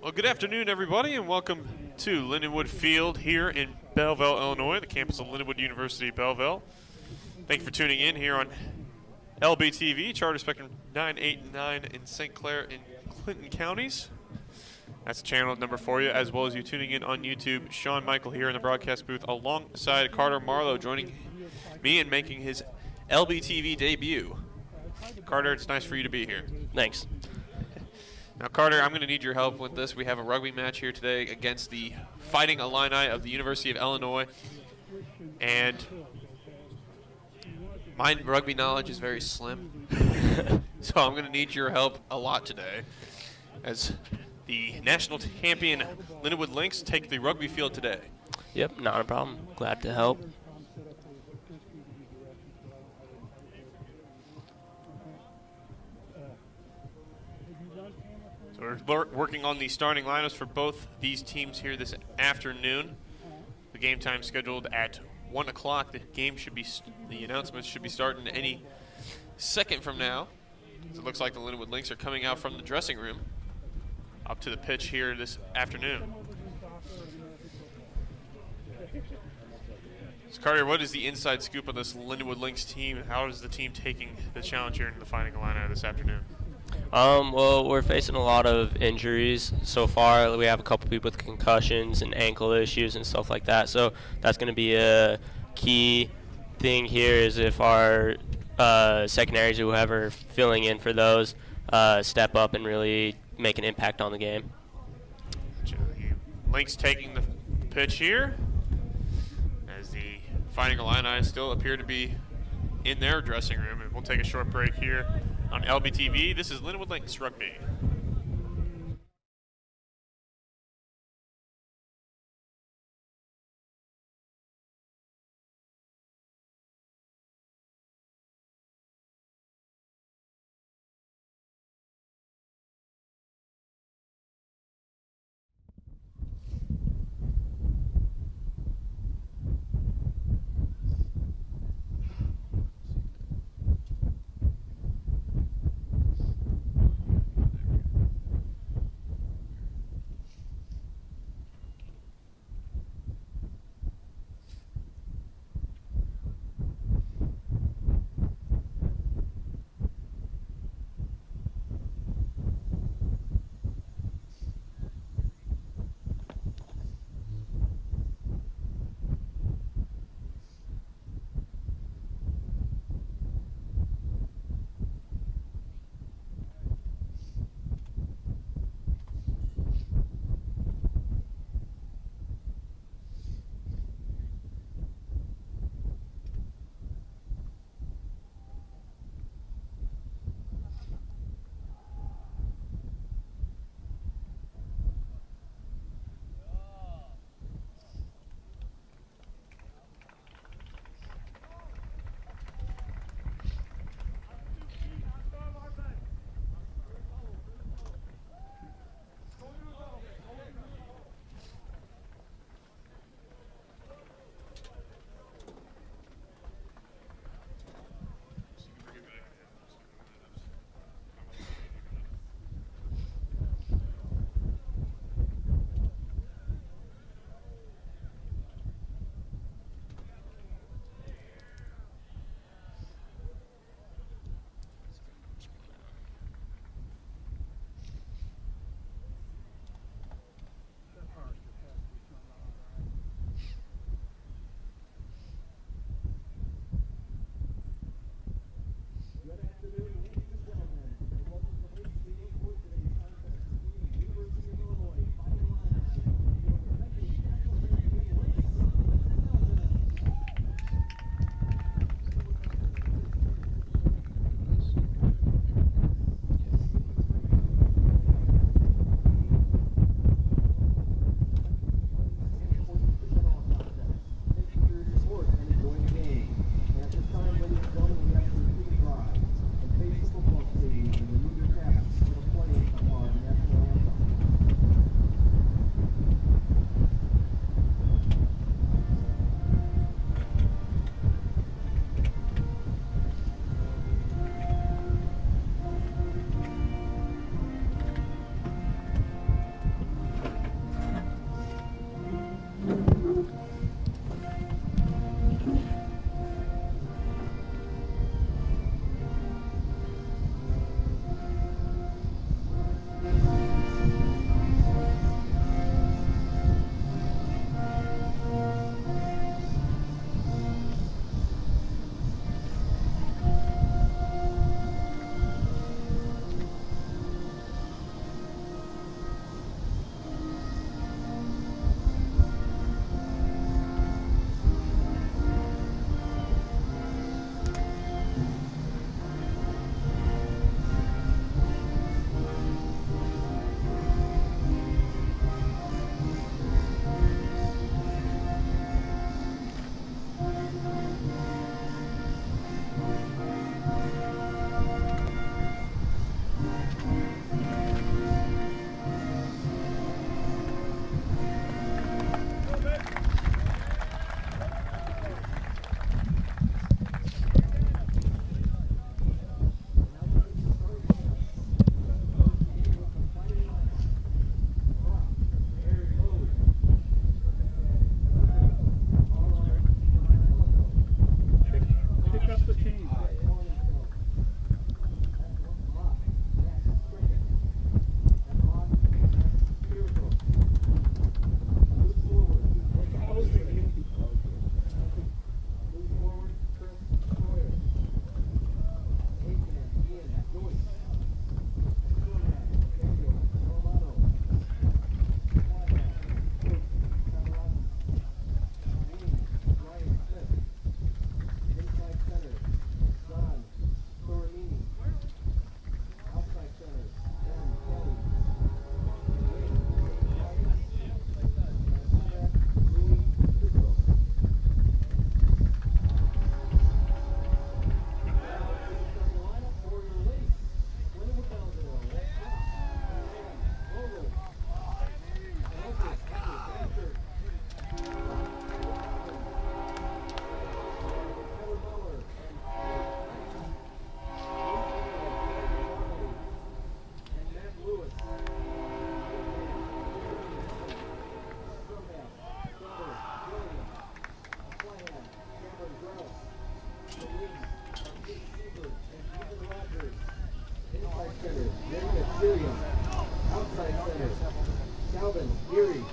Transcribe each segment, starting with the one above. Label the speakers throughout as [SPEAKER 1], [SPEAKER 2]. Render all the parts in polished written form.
[SPEAKER 1] Well, good afternoon, everybody, and welcome to Lindenwood Field here in Belleville, Illinois, the campus of Lindenwood University, Belleville. Thank you for tuning in here on LBTV, Charter Spectrum 989 in St. Clair and Clinton counties. That's channel number for you, as well as you tuning in on YouTube. Sean Michael here in the broadcast booth alongside Carter Marlowe, joining me and making his LBTV debut. Carter, it's nice for you to be here.
[SPEAKER 2] Thanks.
[SPEAKER 1] Now, Carter, I'm going to need your help with this. We have a rugby match here today against the Fighting Illini of the University of Illinois. And my rugby knowledge is very slim. So I'm going to need your help a lot today, as the national champion Lindenwood Lynx take the rugby field today.
[SPEAKER 2] Yep, not a problem. Glad to help.
[SPEAKER 1] So we're working on the starting lineups for both these teams here this afternoon. The game time scheduled at 1 o'clock. The announcements should be starting any second from now. So it looks like the Lindenwood Lynx are coming out from the dressing room up to the pitch here this afternoon. So Carter, what is the inside scoop on this Lindenwood Lynx team? How is the team taking the challenge here in the Fighting Illini this afternoon?
[SPEAKER 2] Well, we're facing a lot of injuries so far. We have a couple people with concussions and ankle issues and stuff like that. So that's going to be a key thing here, is if our secondaries or whoever filling in for those step up and really make an impact on the game.
[SPEAKER 1] Lynx taking the pitch here, as the Fighting Illini still appear to be in their dressing room. And we'll take a short break here on LBTV. This is Lindenwood Lynx Rugby.
[SPEAKER 3] Williams, outside center, Calvin Erie,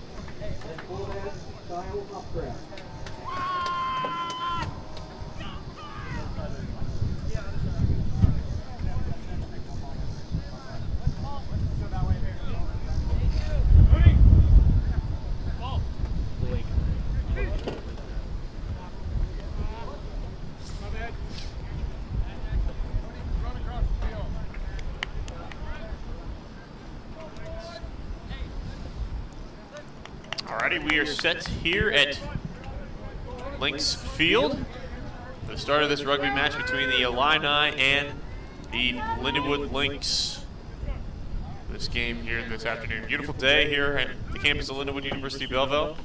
[SPEAKER 3] and fullback Kyle Upcraft.
[SPEAKER 1] Alrighty, we are set here at Lynx Field for the start of this rugby match between the Illini and the Lindenwood Lynx. This game here this afternoon. Beautiful day here at the campus of Lindenwood University Belleville.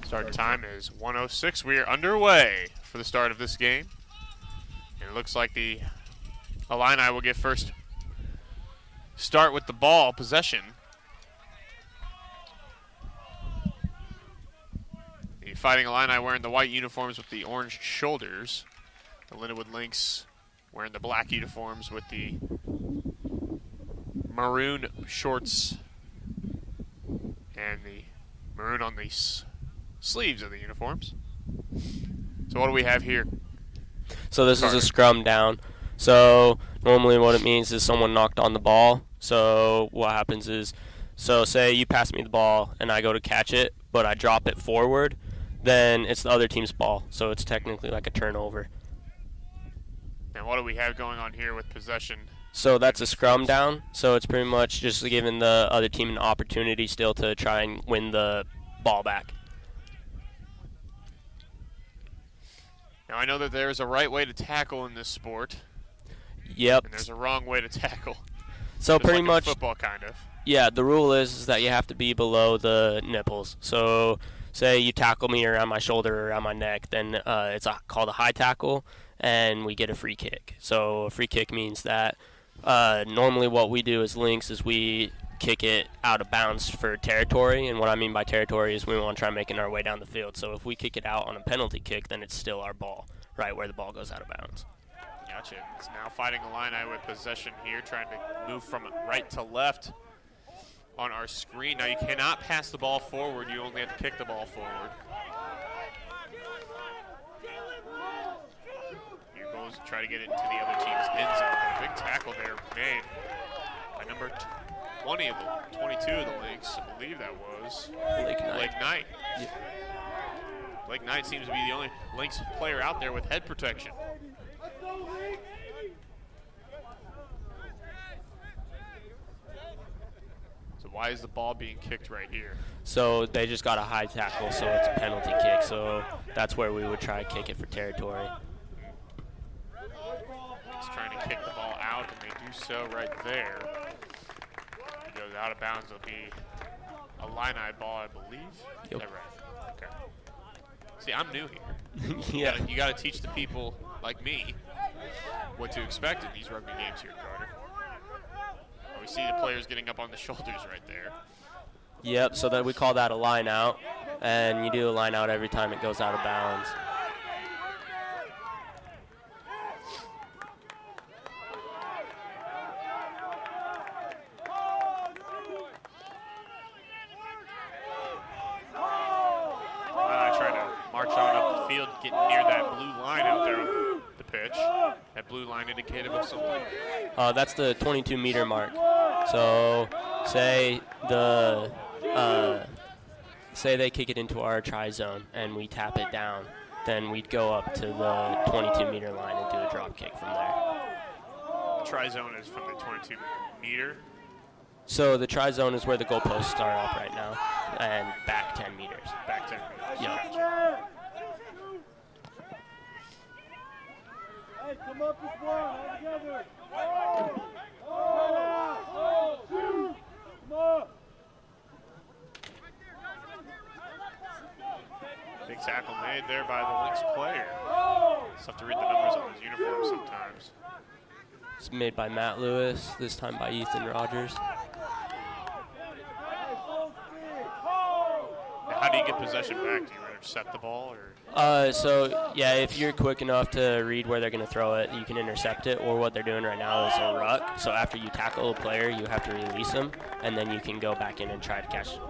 [SPEAKER 1] Start time is 1:06. We are underway for the start of this game. And it looks like the Illini will get first start with the ball possession. The Fighting Illini wearing the white uniforms with the orange shoulders. The Lindenwood Lynx wearing the black uniforms with the maroon shorts and the maroon on the sleeves of the uniforms. So what do we have here?
[SPEAKER 2] So this is a scrum down. So normally what it means is someone knocked on the ball. So what happens is, so say you pass me the ball and I go to catch it, but I drop it forward, then it's the other team's ball. So it's technically like a turnover.
[SPEAKER 1] And what do we have going on here with possession?
[SPEAKER 2] So that's a scrum down. So it's pretty much just giving the other team an opportunity still to try and win the ball back.
[SPEAKER 1] Now I know that there's a right way to tackle in this sport.
[SPEAKER 2] Yep.
[SPEAKER 1] And there's a wrong way to tackle.
[SPEAKER 2] So
[SPEAKER 1] just
[SPEAKER 2] pretty
[SPEAKER 1] like
[SPEAKER 2] much
[SPEAKER 1] football kind of.
[SPEAKER 2] Yeah, the rule is that you have to be below the nipples. So say you tackle me around my shoulder or around my neck, then it's called a high tackle, and we get a free kick. So a free kick means that normally what we do as Lynx is we kick it out of bounds for territory, and what I mean by territory is we want to try making our way down the field. So if we kick it out on a penalty kick, then it's still our ball, right where the ball goes out of bounds.
[SPEAKER 1] Gotcha. It's now Fighting Illini with possession here, trying to move from right to left on our screen. Now you cannot pass the ball forward, you only have to kick the ball forward. Here goes to try to get it into the other team's end zone. A big tackle there made by number 20 of the 22 of the Lynx. I believe that was Blake Knight.
[SPEAKER 2] Yeah.
[SPEAKER 1] Blake Knight seems to be the only Lynx player out there with head protection. So why is the ball being kicked right here?
[SPEAKER 2] So they just got a high tackle, so it's a penalty kick. So that's where we would try to kick it for territory.
[SPEAKER 1] Lynx trying to kick the ball out, and they do so right there. It goes out of bounds. It'll be a Illini ball, I believe.
[SPEAKER 2] Yep.
[SPEAKER 1] Is that right? Okay. See, I'm new here.
[SPEAKER 2] Yeah.
[SPEAKER 1] You got to teach the people like me what to expect in these rugby games here, Carter. We see the players getting up on the shoulders right there.
[SPEAKER 2] Yep, so that we call that a line out, and you do a line out every time it goes out of bounds.
[SPEAKER 1] I try to march on up the field, getting near that blue line out there on the pitch. That blue line indicative of something.
[SPEAKER 2] That's the 22-meter mark. So say they kick it into our try zone and we tap it down, then we'd go up to the 22-meter line and do a drop kick from there.
[SPEAKER 1] The try zone is from the 22-meter.
[SPEAKER 2] So the try zone is where the goalposts are up right now, and back 10 meters.
[SPEAKER 1] Back 10 meters.
[SPEAKER 2] Yep.
[SPEAKER 1] Gotcha.
[SPEAKER 4] Hey, come up with one, all together. Come on.
[SPEAKER 1] Big tackle made there by the Lynx player. Just have to read the numbers on his uniform sometimes.
[SPEAKER 2] It's made by Matt Lewis, this time by Ethan Rogers.
[SPEAKER 1] Now, how do you get possession back? Do you intercept the ball, or?
[SPEAKER 2] So yeah, if you're quick enough to read where they're going to throw it, you can intercept it. Or what they're doing right now is a ruck. So after you tackle a player, you have to release them, and then you can go back in and try to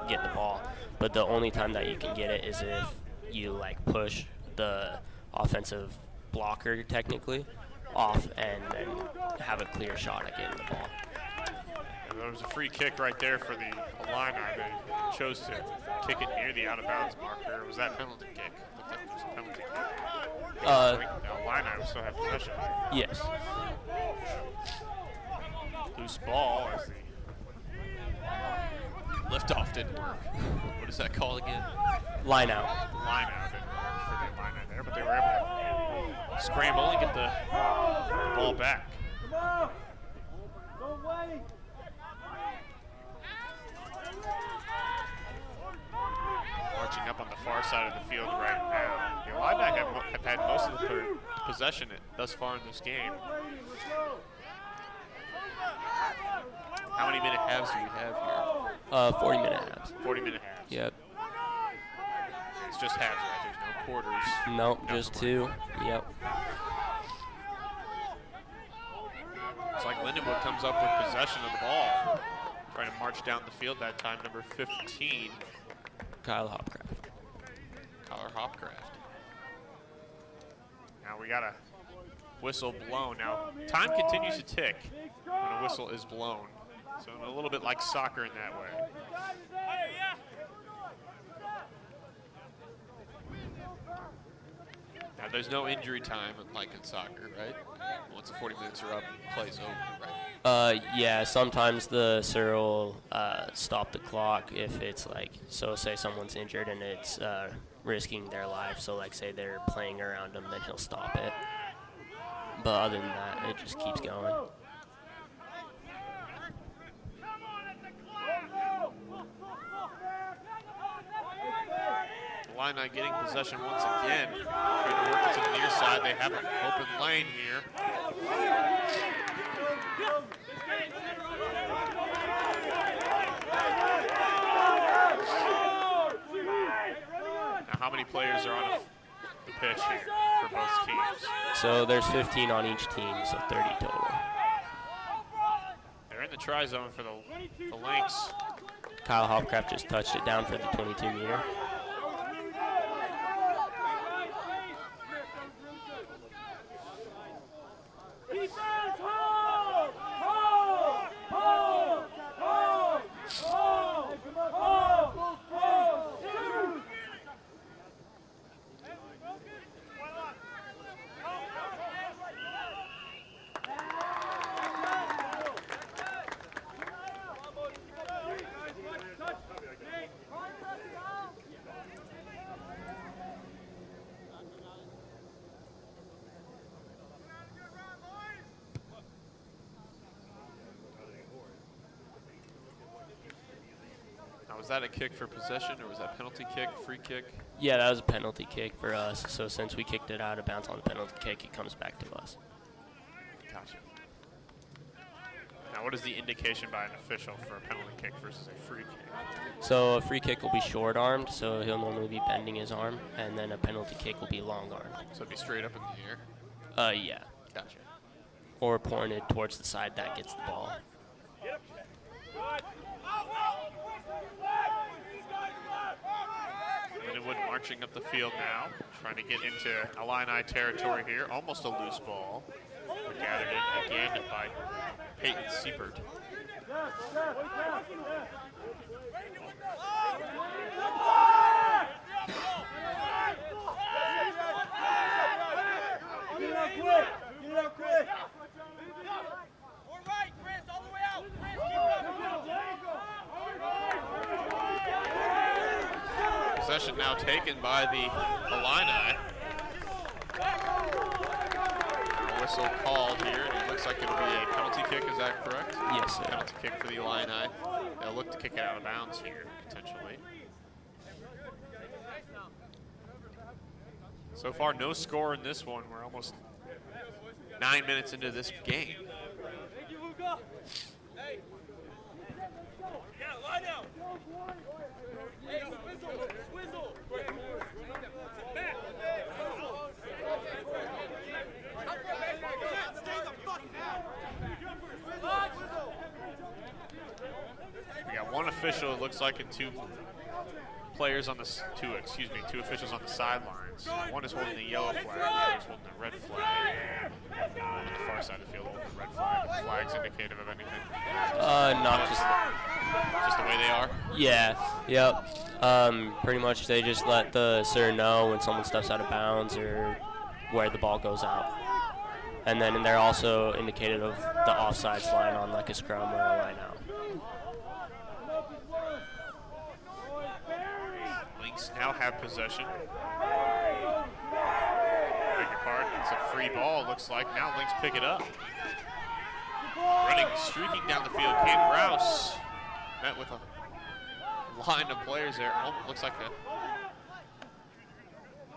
[SPEAKER 2] get the ball. But the only time that you can get it is if you like push the offensive blocker technically off, and then have a clear shot at getting the ball.
[SPEAKER 1] And there was a free kick right there for the Illini. They chose to kick it near the out-of-bounds marker. Was that penalty kick? Looked like it was a penalty kick. The Illini will still have possession.
[SPEAKER 2] Yes.
[SPEAKER 1] Loose ball as the liftoff didn't work. What is that called again?
[SPEAKER 2] Line out.
[SPEAKER 1] Line out didn't work for the Illini there, but they were able to scramble and get the ball back.
[SPEAKER 4] Come on! Don't wait!
[SPEAKER 1] Marching up on the far side of the field right now. The Illini have had most of the possession thus far in this game. How many minute halves do we have here?
[SPEAKER 2] 40-minute halves.
[SPEAKER 1] 40-minute halves.
[SPEAKER 2] Yep.
[SPEAKER 1] It's just halves, right? There's no quarters.
[SPEAKER 2] Nope, just two. Yep.
[SPEAKER 1] It's like Lindenwood comes up with possession of the ball. Trying to march down the field that time, number 15.
[SPEAKER 2] Kyle Hopcraft.
[SPEAKER 1] Kyler Hopcraft. Now we got a whistle blown. Now time continues to tick when a whistle is blown. So a little bit like soccer in that way. Now there's no injury time like in soccer, right? Once the 40 minutes are up, play's over, right?
[SPEAKER 2] Yeah, sometimes the sir will stop the clock if it's like, so say someone's injured and it's risking their life, so like say they're playing around them, then he'll stop it. But other than that, it just keeps going.
[SPEAKER 1] Illini getting possession once again. Trying to work it to the near side. They have an open lane here. Now, how many players are on the pitch here for both teams?
[SPEAKER 2] So there's 15 on each team, so 30 total.
[SPEAKER 1] They're in the try zone for the Lynx.
[SPEAKER 2] Kyle Hopcraft just touched it down for the 22-meter.
[SPEAKER 1] Was that a kick for possession, or was that penalty kick, free kick?
[SPEAKER 2] Yeah, that was a penalty kick for us. So since we kicked it out of bounds on the penalty kick, it comes back to us.
[SPEAKER 1] Gotcha. Now, what is the indication by an official for a penalty kick versus a free kick?
[SPEAKER 2] So a free kick will be short-armed, so he'll normally be bending his arm, and then a penalty kick will be long-armed.
[SPEAKER 1] So it'd be straight up in the air?
[SPEAKER 2] Yeah.
[SPEAKER 1] Gotcha.
[SPEAKER 2] Or pointed towards the side that gets the ball.
[SPEAKER 1] Lindenwood marching up the field now, trying to get into Illini territory here. Almost a loose ball. But gathered in again by Peyton Siebert.
[SPEAKER 4] Get it out quick! Get it out quick!
[SPEAKER 5] All right, Chris, all the way out! Chris,
[SPEAKER 1] Possession now taken by the Illini. Whistle called here, and it looks like it'll be a penalty kick. Is that correct?
[SPEAKER 2] Yes, sir.
[SPEAKER 1] Penalty kick for the Illini. They'll look to kick it out of bounds here, potentially. So far, no score in this one. We're almost 9 minutes into this game.
[SPEAKER 5] Thank you, Luca. Hey. Yeah, lie down. Hey, swizzle.
[SPEAKER 1] official, it looks like, and two officials on the sidelines. One is holding the yellow flag, the other is holding the red flag. On the far side of the field, holding the red flag. The flag's indicative of anything?
[SPEAKER 2] Not just
[SPEAKER 1] the way they are?
[SPEAKER 2] Yeah, yep. Pretty much they just let the sir know when someone steps out of bounds or where the ball goes out. And then they're also indicated of the offsides line on like a scrum or a line out.
[SPEAKER 1] Lynx now have possession. Beg your pardon, it's a free ball, it looks like. Now Lynx pick it up. Running, streaking down the field, Cam Rouse met with a line of players there. Oh, looks like he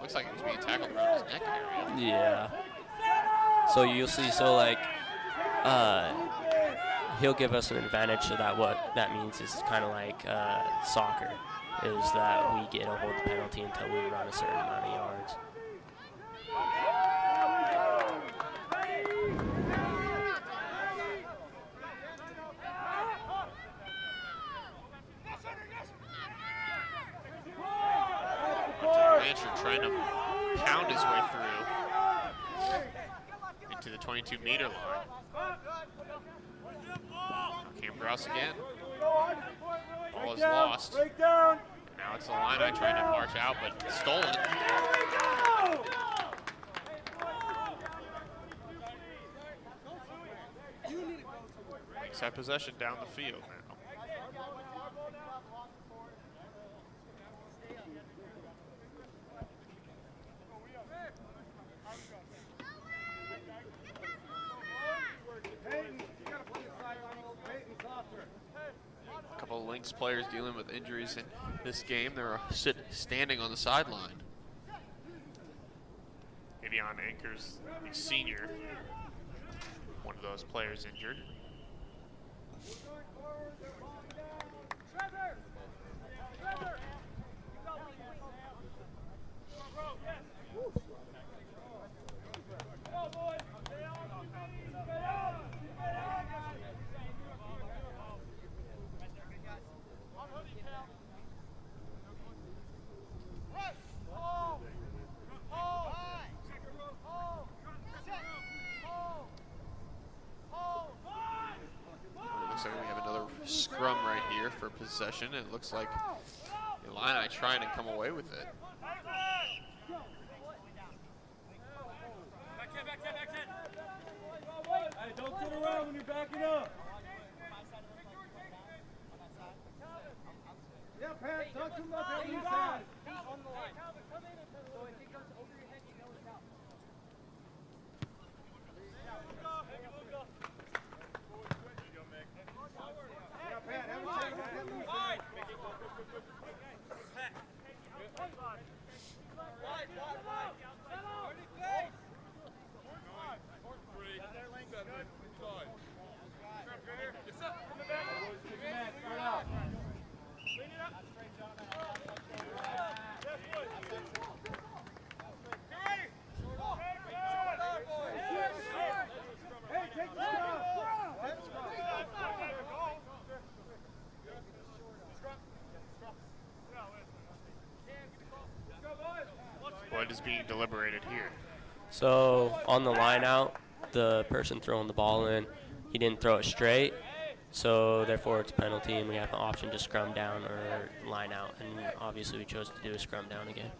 [SPEAKER 1] was being tackled around his neck area.
[SPEAKER 2] Yeah. So you'll see, he'll give us an advantage, so that what that means is kind of like soccer, is that we get to hold the penalty until we run a certain amount of yards.
[SPEAKER 1] Rancher trying to pound his way through into the 22-meter line. Cam Grouse again. Ball is lost. Now it's the Illini trying to march out, but stolen. Lynx have possession down the field now. A couple of Lynx players dealing with injuries in this game. They're standing on the sideline. Gideon Anchors, the senior, one of those players injured. Looks like we have another scrum right here for possession. It looks like Illini trying to come away with it.
[SPEAKER 4] Hey, don't sit around when you're backing up. Yeah, Pat, talk to him about that inside.
[SPEAKER 5] He's on the line. Come in and so if he comes over your head, you know it's out.
[SPEAKER 4] Yeah, Pat, have a check on that inside.
[SPEAKER 1] What is being deliberated here?
[SPEAKER 2] So on the line out, the person throwing the ball in, he didn't throw it straight, so therefore it's a penalty, and we have an option to scrum down or line out, and obviously we chose to do a scrum down again.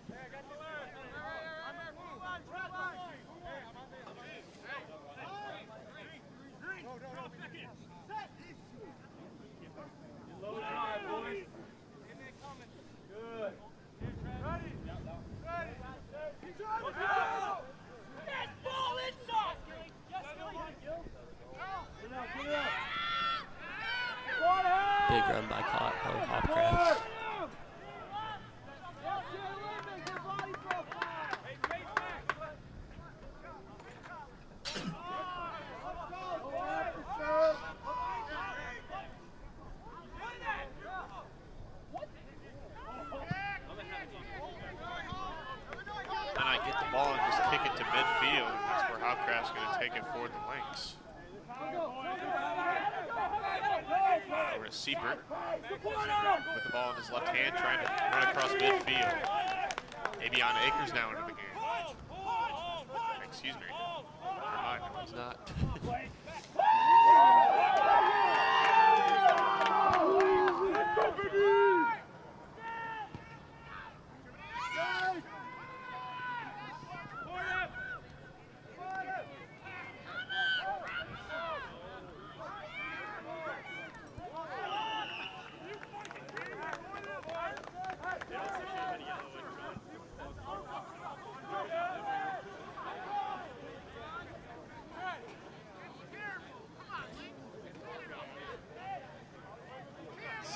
[SPEAKER 2] Big run by Hopcraft.
[SPEAKER 1] And I get the ball and just kick it to midfield. That's where Hopcraft's going to take it for the Lynx. is Siebert. With the ball in his left hand, trying to run across midfield. Aviana Akers now into the game. Excuse me. Never mind, no, it's not.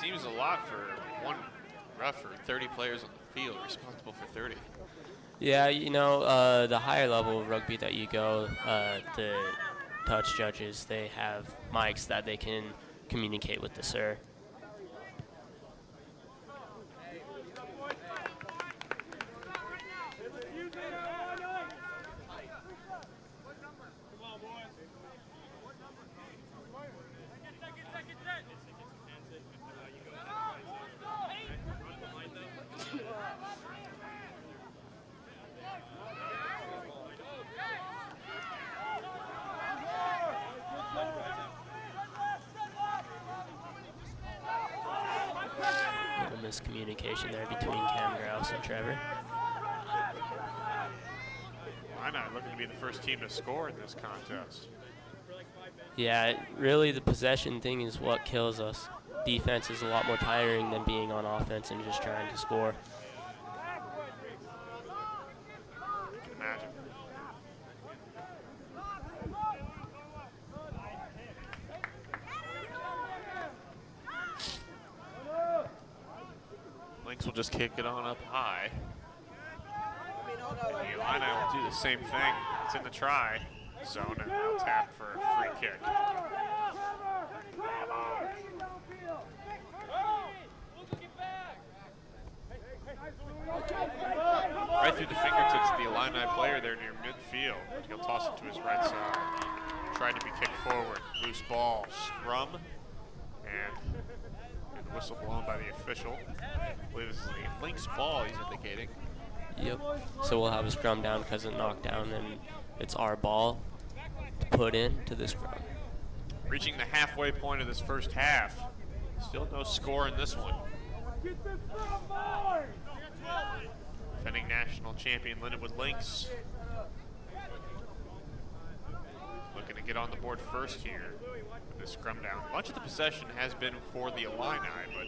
[SPEAKER 1] Seems a lot for one ref for 30 players on the field, responsible for 30.
[SPEAKER 2] Yeah, you know, the higher level of rugby that you go, the touch judges, they have mics that they can communicate with the sir. Miscommunication there between Cam Grouse and Trevor.
[SPEAKER 1] Why not looking to be the first team to score in this contest?
[SPEAKER 2] Yeah, really the possession thing is what kills us. Defense is a lot more tiring than being on offense and just trying to score.
[SPEAKER 1] Imagine. Lynx will just kick it on up high. The Illini will do the same thing. It's in the try zone, and they'll tap for a free kick. Right through the fingertips of the Illini player there near midfield. He'll toss it to his right side. Trying to be kicked forward. Loose ball, scrum, and whistle blown by the official. I believe this is the Lynx ball he's indicating.
[SPEAKER 2] Yep. So we'll have a scrum down because of knockdown, and it's our ball to put into the scrum.
[SPEAKER 1] Reaching the halfway point of this first half. Still no score in this one. Defending national champion Lindenwood Lynx. Looking to get on the board first here with this scrum down. Much of the possession has been for the Illini, but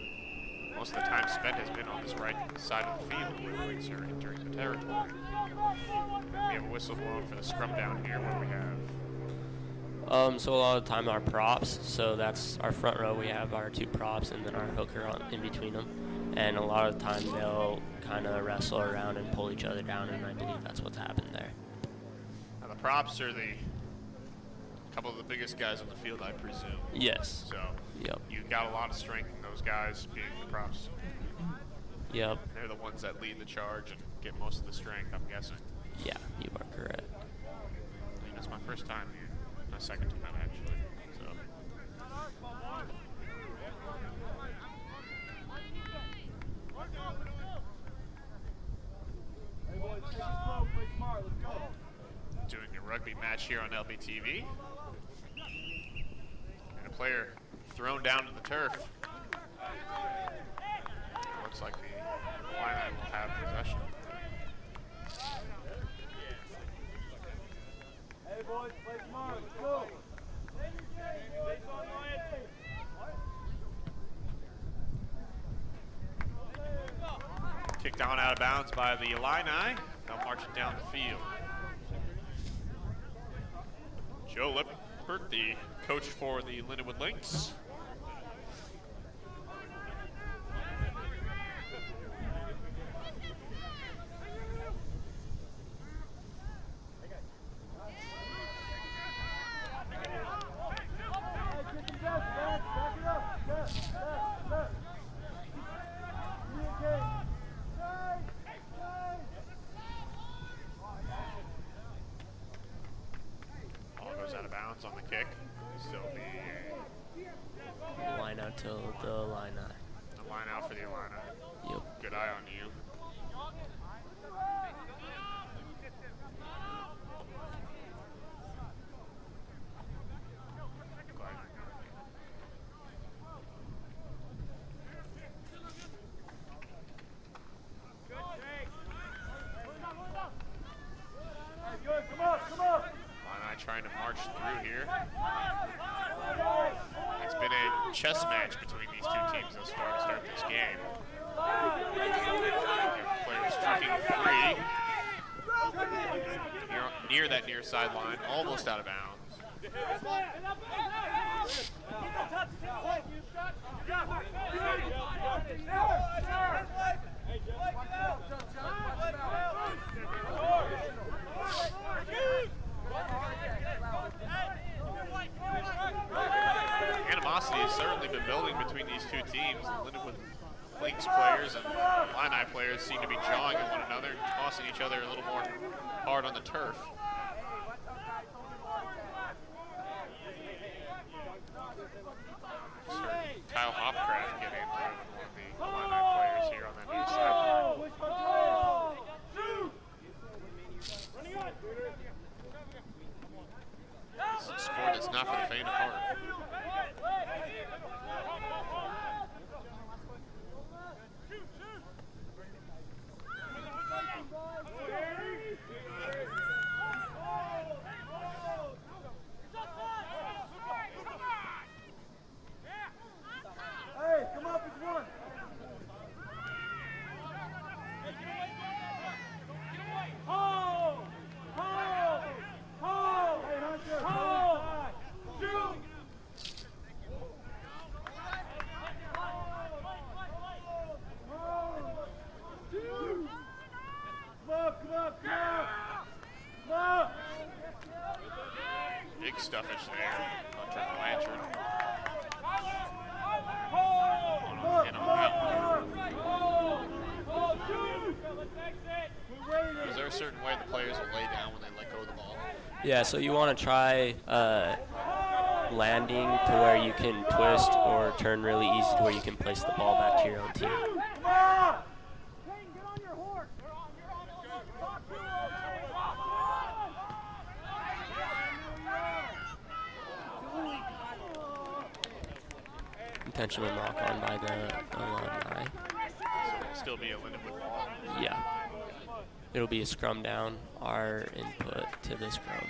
[SPEAKER 1] most of the time spent has been on this right side of the field where the Lynx are entering the territory. We have a whistle blown for the scrum down here. What do we have?
[SPEAKER 2] So a lot of the time our props, so that's our front row, we have our two props and then our hooker in between them. And a lot of the time they'll kind of wrestle around and pull each other down, and I believe that's what's happened there.
[SPEAKER 1] Now the props are the couple of the biggest guys on the field, I presume.
[SPEAKER 2] Yes.
[SPEAKER 1] So
[SPEAKER 2] Yep.
[SPEAKER 1] you've got a lot of strength in those guys being the props.
[SPEAKER 2] Yep.
[SPEAKER 1] They're the ones that lead the charge and get most of the strength, I'm guessing.
[SPEAKER 2] Yeah, you are correct.
[SPEAKER 1] I mean, that's my first time here. My second time, actually. So. Doing a rugby match here on LBTV. And a player thrown down to the turf. Looks like the Illini will have possession.
[SPEAKER 4] Hey boys, play tomorrow, let's go.
[SPEAKER 1] Kicked on out of bounds by the Illini. They'll march it down the field. Joe Lippert, the coach for the Lindenwood Lynx. Ball goes out of bounds on the kick. Still be
[SPEAKER 2] Line out until the line out.
[SPEAKER 1] The line out for the Illini.
[SPEAKER 2] Yep.
[SPEAKER 1] Good eye on you. Illini trying to march through here. It's been a chess match between these two teams thus far to start this game. Players striking free. Near that near sideline, almost out of bounds. Animosity has certainly been building between these two teams. Lindenwood Lynx players and Illini players seem to be jawing at one another and tossing each other a little more hard on the turf. Kyle Hopcraft getting into one of the Illini players here on that near side. This is a sport that's not for the faint of heart.
[SPEAKER 4] Hey, come up, it's one. Hold! Hold! Hold! Hey, Hunter! Hold! Shoot! Shoot! Come up, come up, come up! Come up!
[SPEAKER 1] Big stuffage there. Hunter Blanchard. In on that one. Is there a certain way the players will lay down when they let go of the ball?
[SPEAKER 2] Yeah, so you want to try landing to where you can twist or turn really easy to where you can place the ball back to your own team. Intentional knock on by the Illini.
[SPEAKER 1] So it'll still be a Lindenwood ball.
[SPEAKER 2] Yeah. It'll be a scrum down, our input to the scrum.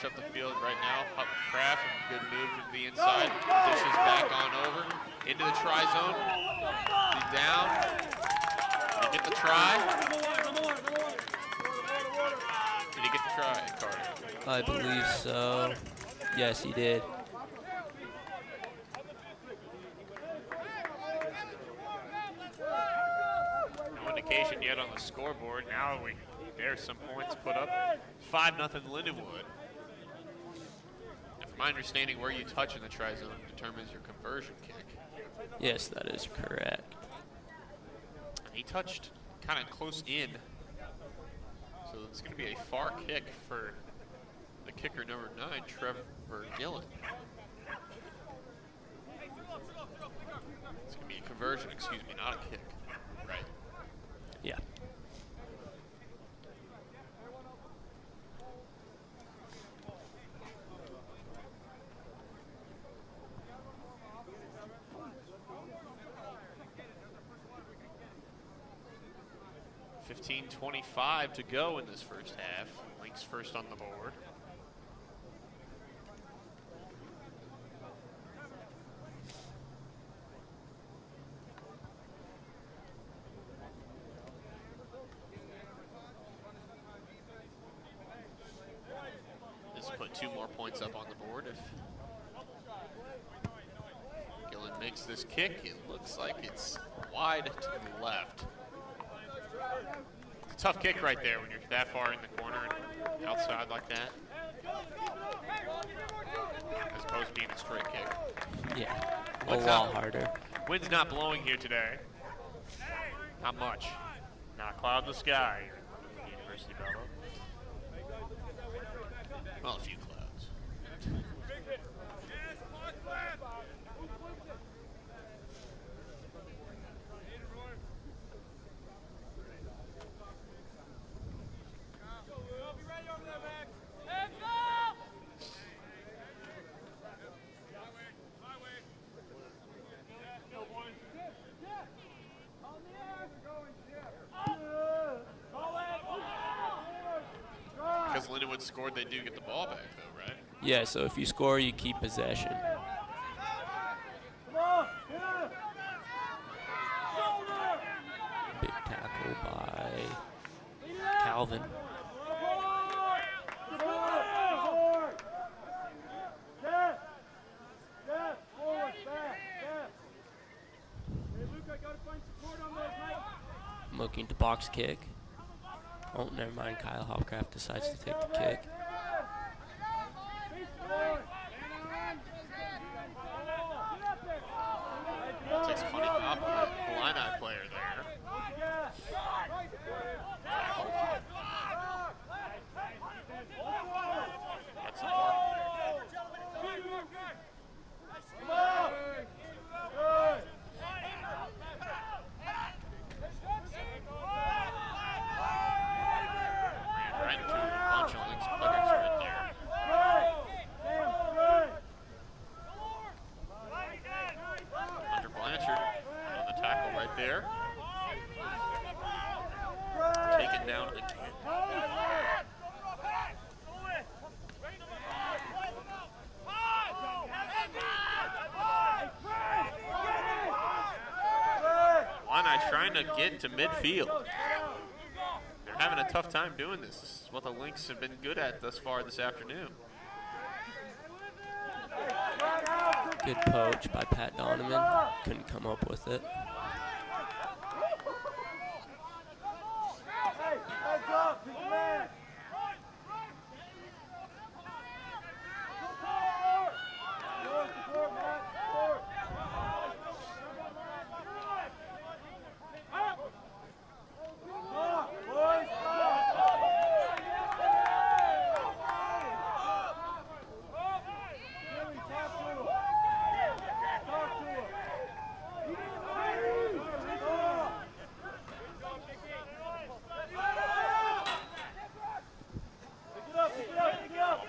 [SPEAKER 1] Up the field right now. Hopcraft, good move to the inside. Dishes back on over into the try zone. He's down. Did he get the try? Did he get the try, Carter?
[SPEAKER 2] I believe so. Yes, he did.
[SPEAKER 1] No indication yet on the scoreboard. Now there's some points put up. 5-0 Lindenwood. My understanding, where you touch in the try zone determines your conversion kick.
[SPEAKER 2] Yes, that is correct.
[SPEAKER 1] And he touched kind of close in, so it's going to be a far kick for the kicker, number 9, Trevor Gillen. It's going to be a conversion, excuse me, not a kick. Right.
[SPEAKER 2] Yeah.
[SPEAKER 1] $15:25 to go in this first half. Lynx first on the board. This put 2 more points up on the board. If Gillen makes this kick, it looks like it's wide to the left. It's a tough kick right there when you're that far in the corner and outside like that, as opposed to being a straight kick.
[SPEAKER 2] Yeah, a lot harder.
[SPEAKER 1] Wind's not blowing here today. Not much. Not a cloud in the sky here at University of Belleville. Well, a few clouds. Because Lindenwood scored, they do get the ball back, though, right?
[SPEAKER 2] Yeah, so if you score, you keep possession. Big tackle by Calvin. Looking to box kick. Oh, never mind. Kyle Hopcraft decides to take the kick.
[SPEAKER 1] Takes a funny hop on the Illini player there. That's right into a bunch of Lynx players right there. Hunter Blanchard on the tackle right there. Taken down again. Illini trying to get to midfield. They're having a tough time doing this. This is what the Lynx have been good at thus far this afternoon.
[SPEAKER 2] Good poach by Pat Donovan. Couldn't come up with it.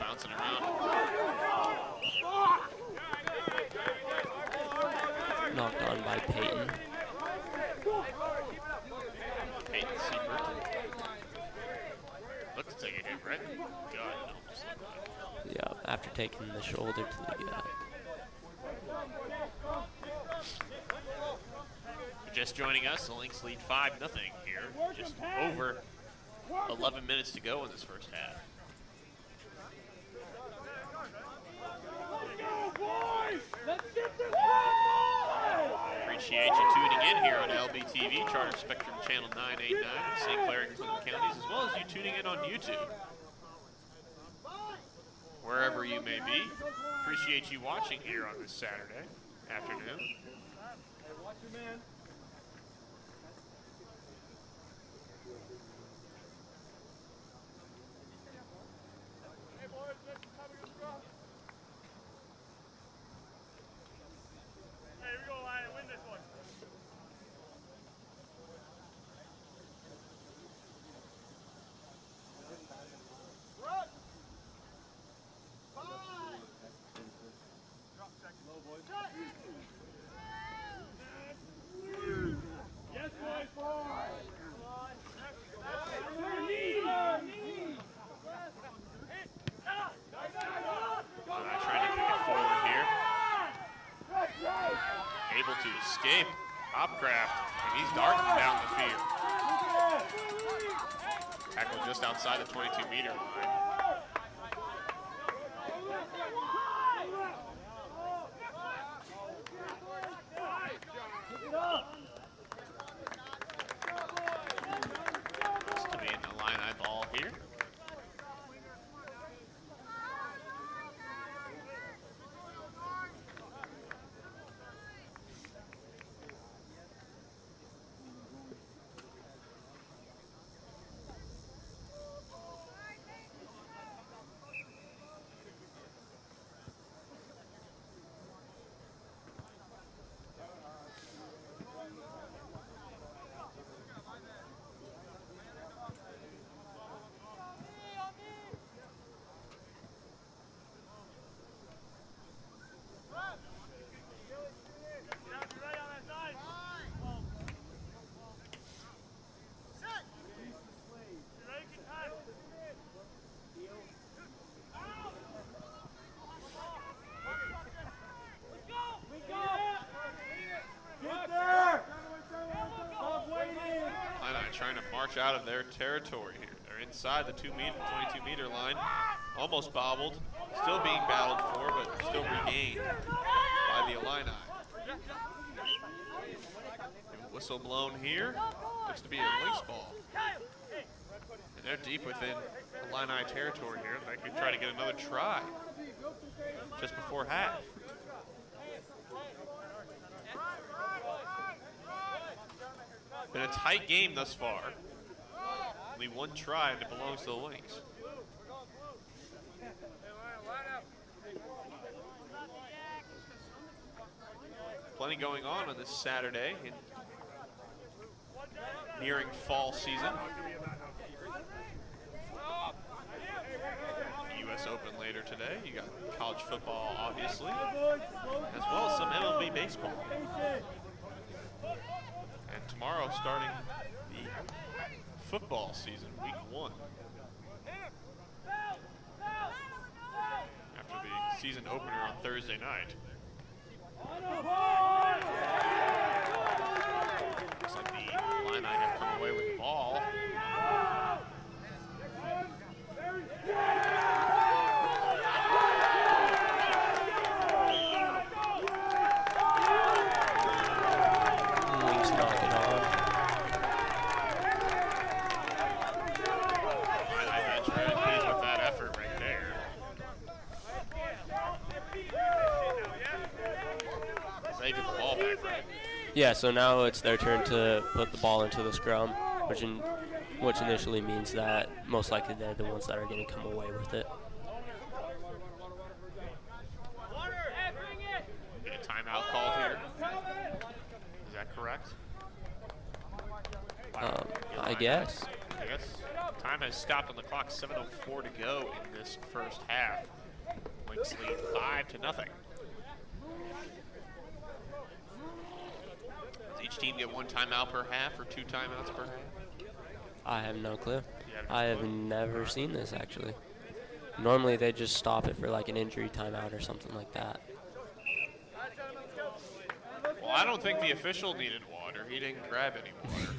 [SPEAKER 1] Bouncing around.
[SPEAKER 2] Knocked on by Peyton.
[SPEAKER 1] Peyton Siebert. Looks like a hit, right? God, it almost looked like.
[SPEAKER 2] Yeah, after taking the shoulder to the gut.
[SPEAKER 1] Just joining us, the Lynx lead 5-0 here. Just over 11 minutes to go in this first half. Appreciate you tuning in here on LBTV, Charter Spectrum Channel 989 in St. Clair and Clinton counties, as well as you tuning in on YouTube. Wherever you may be, appreciate you watching here on this Saturday afternoon.
[SPEAKER 4] Watch your man. Hey, boys,
[SPEAKER 1] escape. Hopcraft, and he's darting down the field. Tackle just outside the 22-meter line. Looks to be in the Illini ball here. Trying to march out of their territory here. They're inside the 22-meter line, almost bobbled, still being battled for, but still regained by the Illini. Whistle blown here. Looks to be a Lynx ball. And they're deep within Illini territory here. They could try to get another try just before half. Been a tight game thus far. Only one try and it belongs to the Lynx. Plenty going on this Saturday in nearing fall season. The U.S. Open later today. You got college football, obviously, as well as some MLB baseball. And tomorrow, starting the football season, week 1. After the season opener on Thursday night. Looks like the Illini have come away with the ball.
[SPEAKER 2] Yeah, so now it's their turn to put the ball into the scrum, which initially means that most likely they're the ones that are going to come away with it.
[SPEAKER 1] Get a timeout called here. Is that correct?
[SPEAKER 2] I guess.
[SPEAKER 1] Time has stopped on the clock. 7:04 to go in this first half. Lynx lead 5-0. Does each team get one timeout per half or 2 timeouts per half?
[SPEAKER 2] I have no clue. I have never seen this, actually. Normally they just stop it for like an injury timeout or something like that.
[SPEAKER 1] Well, I don't think the official needed water. He didn't grab any water.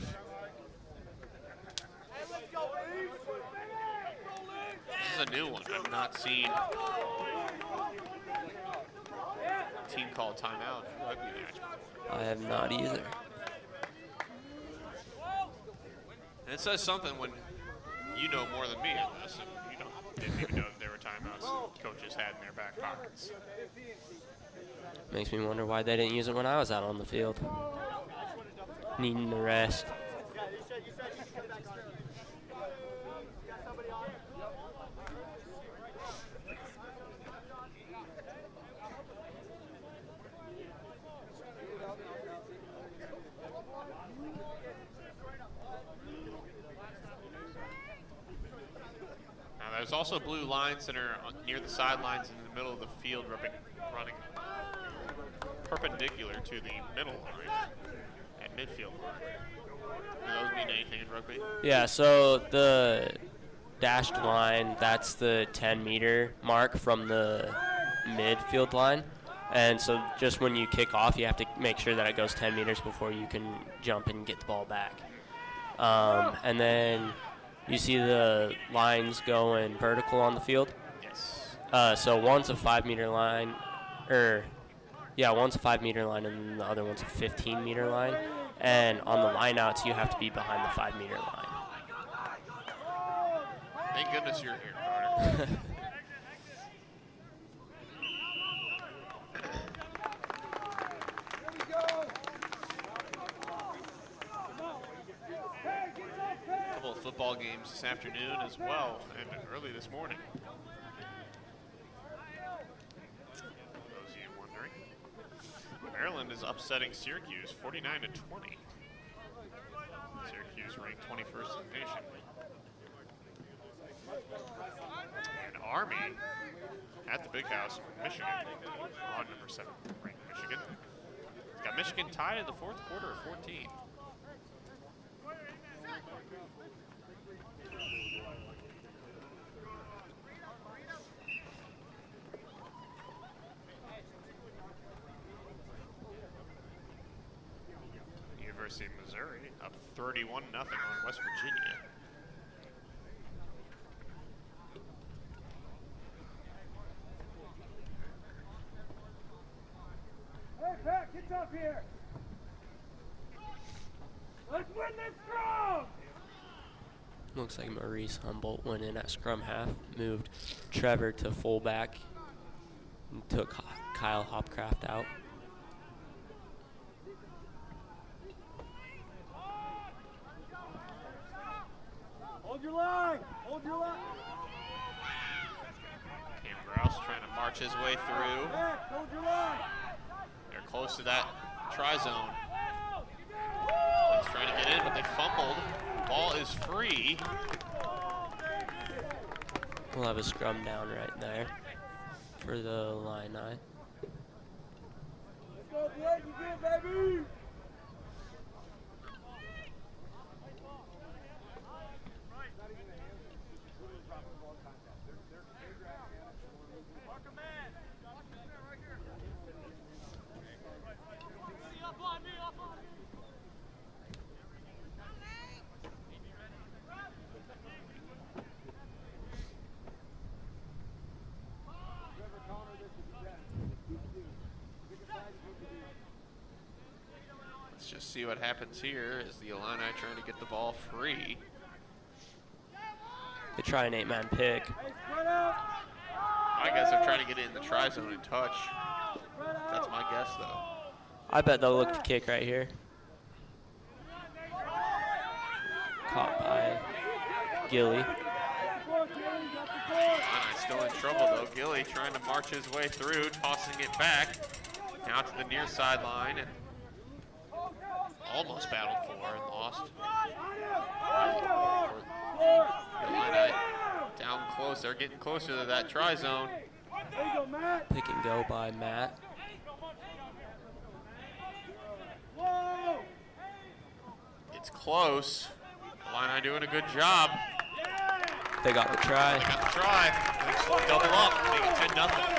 [SPEAKER 1] This is a new one. I've not seen a team call timeout in a rugby match before.
[SPEAKER 2] I have not either.
[SPEAKER 1] And it says something when you know more than me on this, and you didn't even know that there were timeouts that coaches had in their back pockets.
[SPEAKER 2] Makes me wonder why they didn't use it when I was out on the field. Needing the rest.
[SPEAKER 1] There's also blue lines that are near the sidelines in the middle of the field running perpendicular to the middle line at midfield line. Do those mean anything in rugby?
[SPEAKER 2] Yeah, so the dashed line, that's the 10-meter mark from the midfield line. And so just when you kick off, you have to make sure that it goes 10 meters before you can jump and get the ball back. And then you see the lines going vertical on the field.
[SPEAKER 1] Yes.
[SPEAKER 2] So one's a 5-meter line, one's a 5-meter line and the other one's a 15-meter line. And on the lineouts, you have to be behind the 5-meter line.
[SPEAKER 1] Thank goodness you're here, Carter. A couple of football games this afternoon as well, and early this morning. For those of you wondering, Maryland is upsetting Syracuse 49-20. Syracuse ranked 21st in the nation. And Army at the Big House, Michigan, on number 7 ranked Michigan. It's got Michigan tied in the fourth quarter of 14. University of Missouri up 31-0 on West Virginia.
[SPEAKER 4] Hey, Pat, get up here. Let's win this scrum.
[SPEAKER 2] Looks like Maurice Humboldt went in at scrum half, moved Trevor to fullback, and took Kyle Hopcraft out.
[SPEAKER 4] Hold your line. Hold your line.
[SPEAKER 1] Cam Grouse trying to march his way through.
[SPEAKER 4] Pat, hold your line.
[SPEAKER 1] They're close to that try-zone. He's trying to get in, but they fumbled. Ball is free.
[SPEAKER 2] We'll have a scrum down right there for the Illini.
[SPEAKER 4] Let's go, Blake, again, baby.
[SPEAKER 1] Let's just see what happens here as the Illini trying to get the ball free.
[SPEAKER 2] They try an 8-man pick.
[SPEAKER 1] I guess they're trying to get it in the try-zone and touch. That's my guess, though.
[SPEAKER 2] I bet they'll look to kick right here. Caught by Gilly.
[SPEAKER 1] Illini still in trouble, though. Gilly trying to march his way through, tossing it back. Now to the near sideline, and almost battled for and lost. Illini down close. They're getting closer to that try zone.
[SPEAKER 2] Pick and go by Matt.
[SPEAKER 1] It's close. Illini doing a good job.
[SPEAKER 2] They got the try.
[SPEAKER 1] They got the try. They double up, make it 10-0.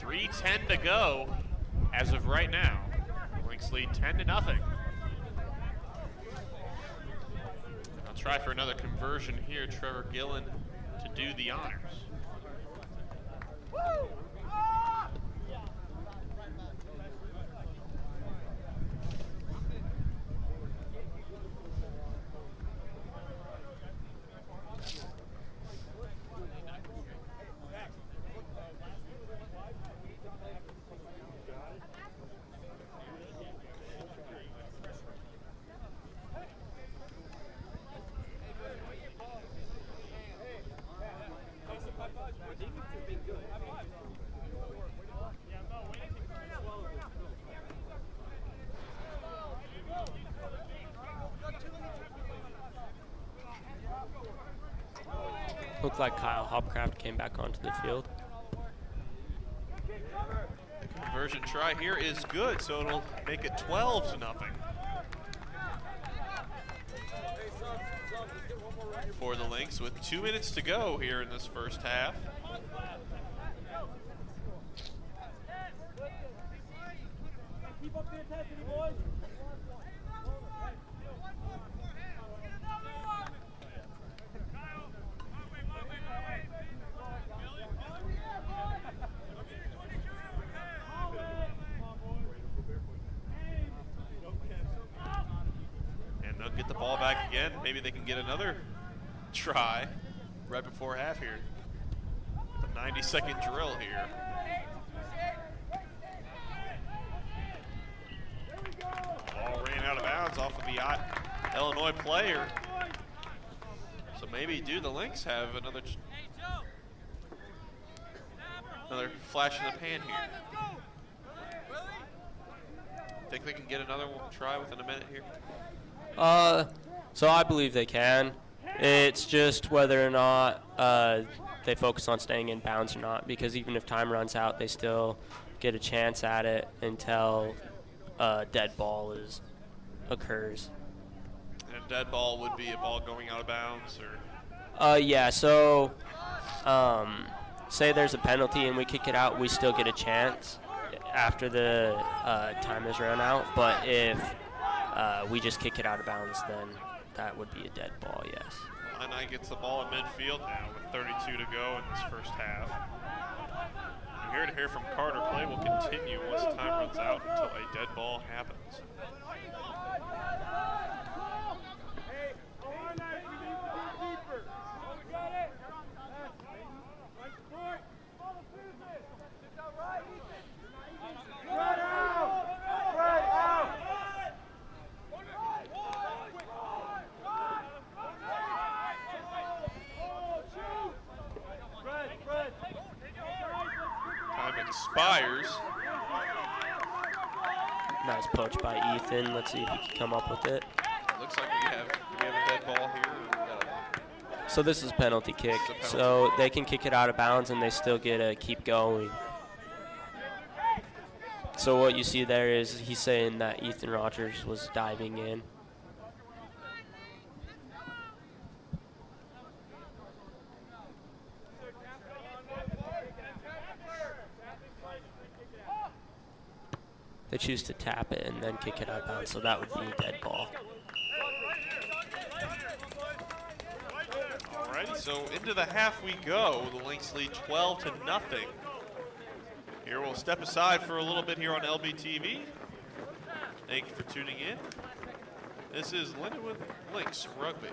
[SPEAKER 1] 3:10 to go as of right now. Lynx lead 10-0. I'll try for another conversion here. Trevor Gillen to do the honors.
[SPEAKER 2] Looked like Kyle Hopcraft came back onto the field.
[SPEAKER 1] The conversion try here is good, so it'll make it 12-0. for the Lynx with 2 minutes to go here in this first half.
[SPEAKER 4] Keep up the intensity, boys.
[SPEAKER 1] And they'll get the ball back again. Maybe they can get another try right before half here. The 90-second drill here. Ball ran out of bounds off of the Illinois player. So maybe do the Lynx have another flash in the pan here? Think they can get another try within a minute here?
[SPEAKER 2] So I believe they can. It's just whether or not they focus on staying in bounds or not, because even if time runs out, they still get a chance at it until dead ball occurs.
[SPEAKER 1] And a dead ball would be a ball going out of bounds, or?
[SPEAKER 2] Yeah, so say there's a penalty and we kick it out, we still get a chance after the time is run out. But if we just kick it out of bounds, then that would be a dead ball, yes.
[SPEAKER 1] Illini gets the ball in midfield now with 32 to go in this first half. We're here to hear from Carter. Play will continue once time runs out until a dead ball happens. Time expires.
[SPEAKER 2] Nice poach by Ethan. Let's see if he can come up with it.
[SPEAKER 1] Looks like we have a dead ball here.
[SPEAKER 2] So this is penalty kick. So they can kick it out of bounds and they still get to keep going. So what you see there is he's saying that Ethan Rogers was diving in. They choose to tap it and then kick it out of bounds, so that would be a dead ball.
[SPEAKER 1] All right, so into the half we go. The Lynx lead 12-0. Here we'll step aside for a little bit here on LBTV. Thank you for tuning in. This is Lindenwood Lynx Rugby.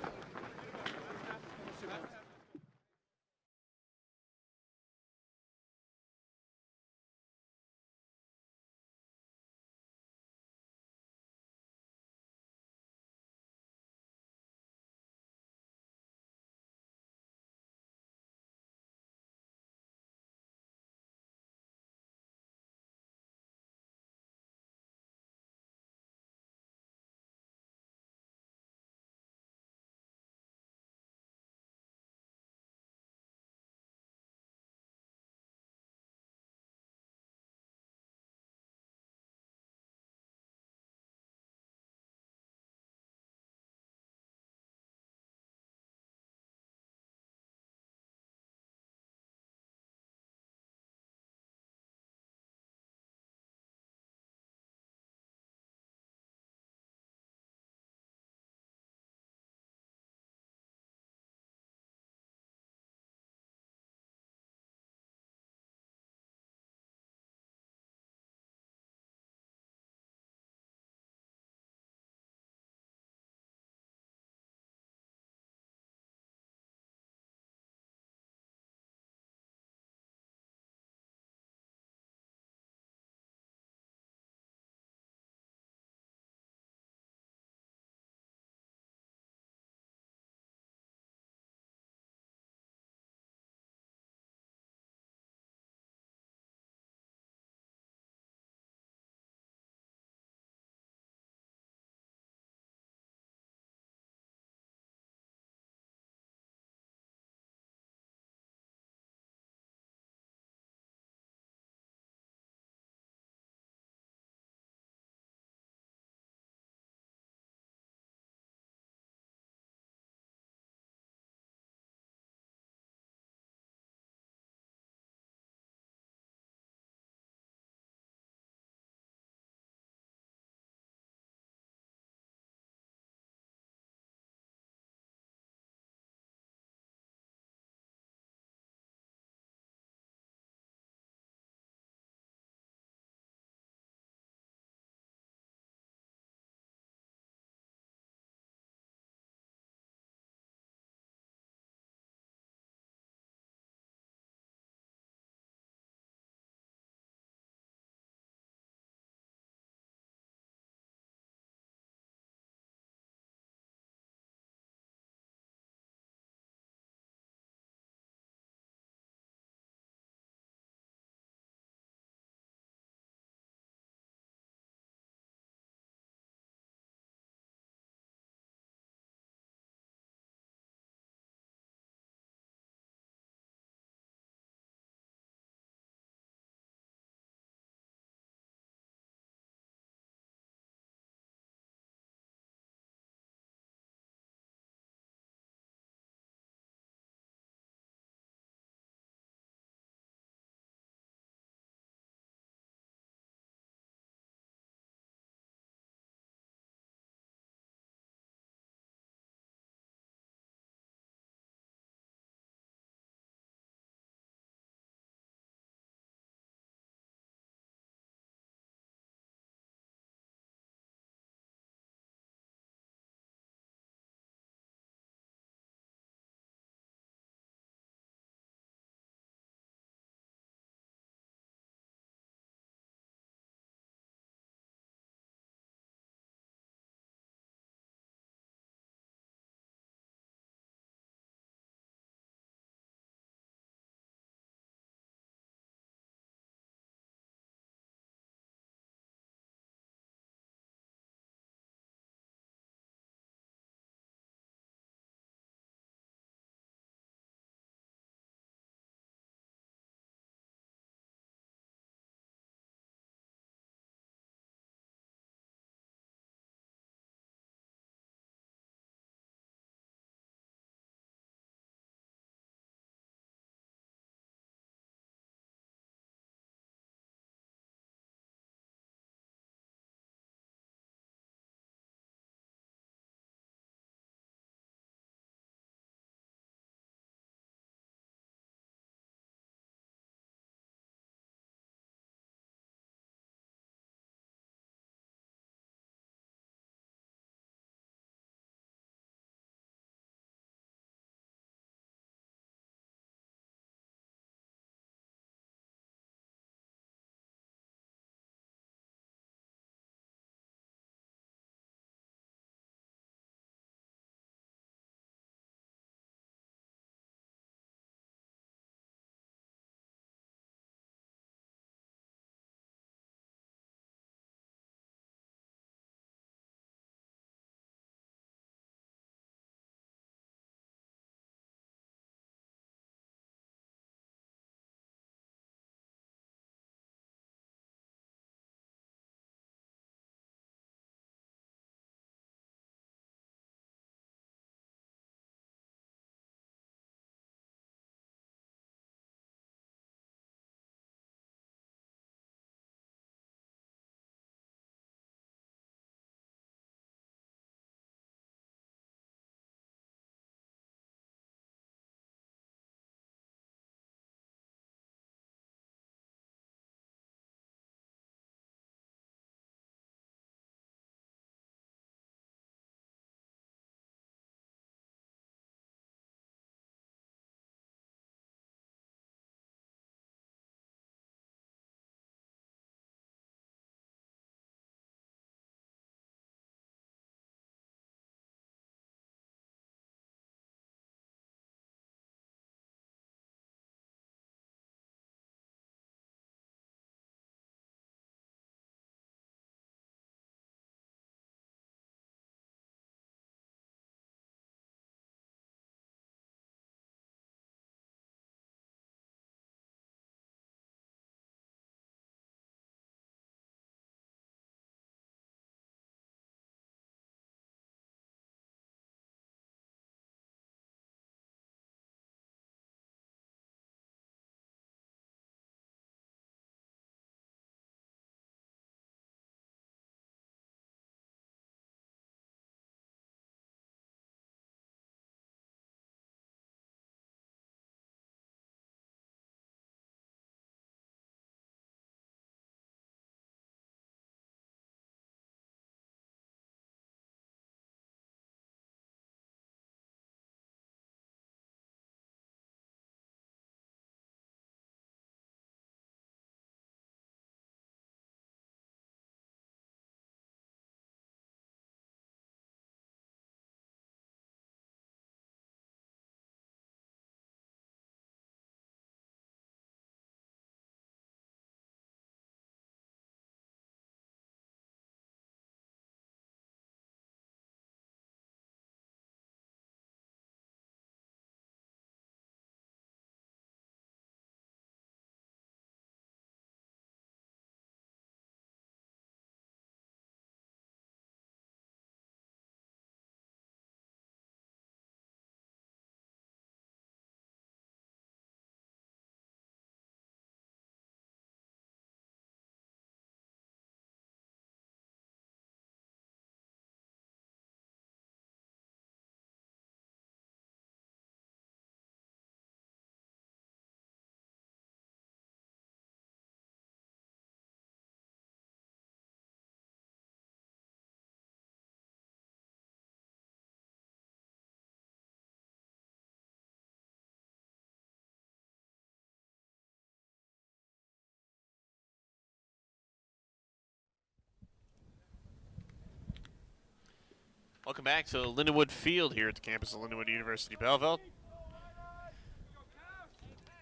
[SPEAKER 1] Welcome back to Lindenwood Field here at the campus of Lindenwood University Belleville.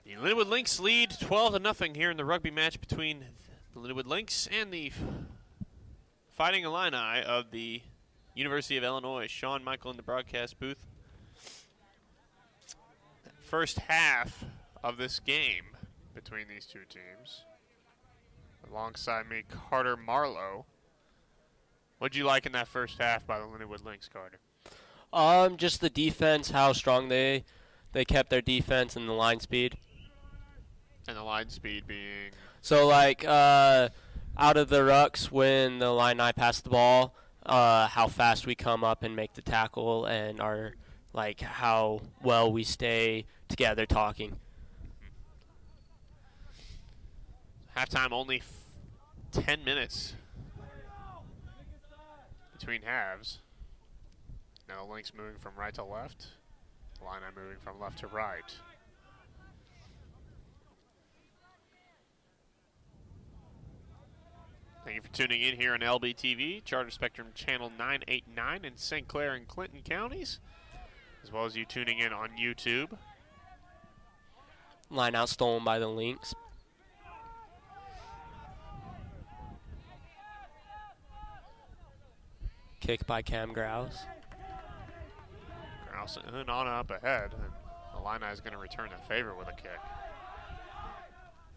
[SPEAKER 1] The Lindenwood Lynx lead 12-0 here in the rugby match between the Lindenwood Lynx and the Fighting Illini of the University of Illinois. Sean Michael in the broadcast booth. First half of this game between these two teams. Alongside me, Carter Marlowe. What'd you like in that first half by the Lindenwood Lynx, Carter?
[SPEAKER 2] Just the defense, how strong they kept their defense and the line speed.
[SPEAKER 1] And the line speed being?
[SPEAKER 2] So, like, out of the rucks when the Illini pass the ball, how fast we come up and make the tackle and how well we stay together talking.
[SPEAKER 1] Halftime only 10 minutes between halves. Now the Lynx moving from right to left. Illini moving from left to right. Thank you for tuning in here on LBTV, Charter Spectrum Channel 989 in St. Clair and Clinton counties, as well as you tuning in on YouTube.
[SPEAKER 2] Line out stolen by the Lynx. Kick by Cam Grouse.
[SPEAKER 1] Grouse on up ahead, and Illini is going to return the favor with a kick.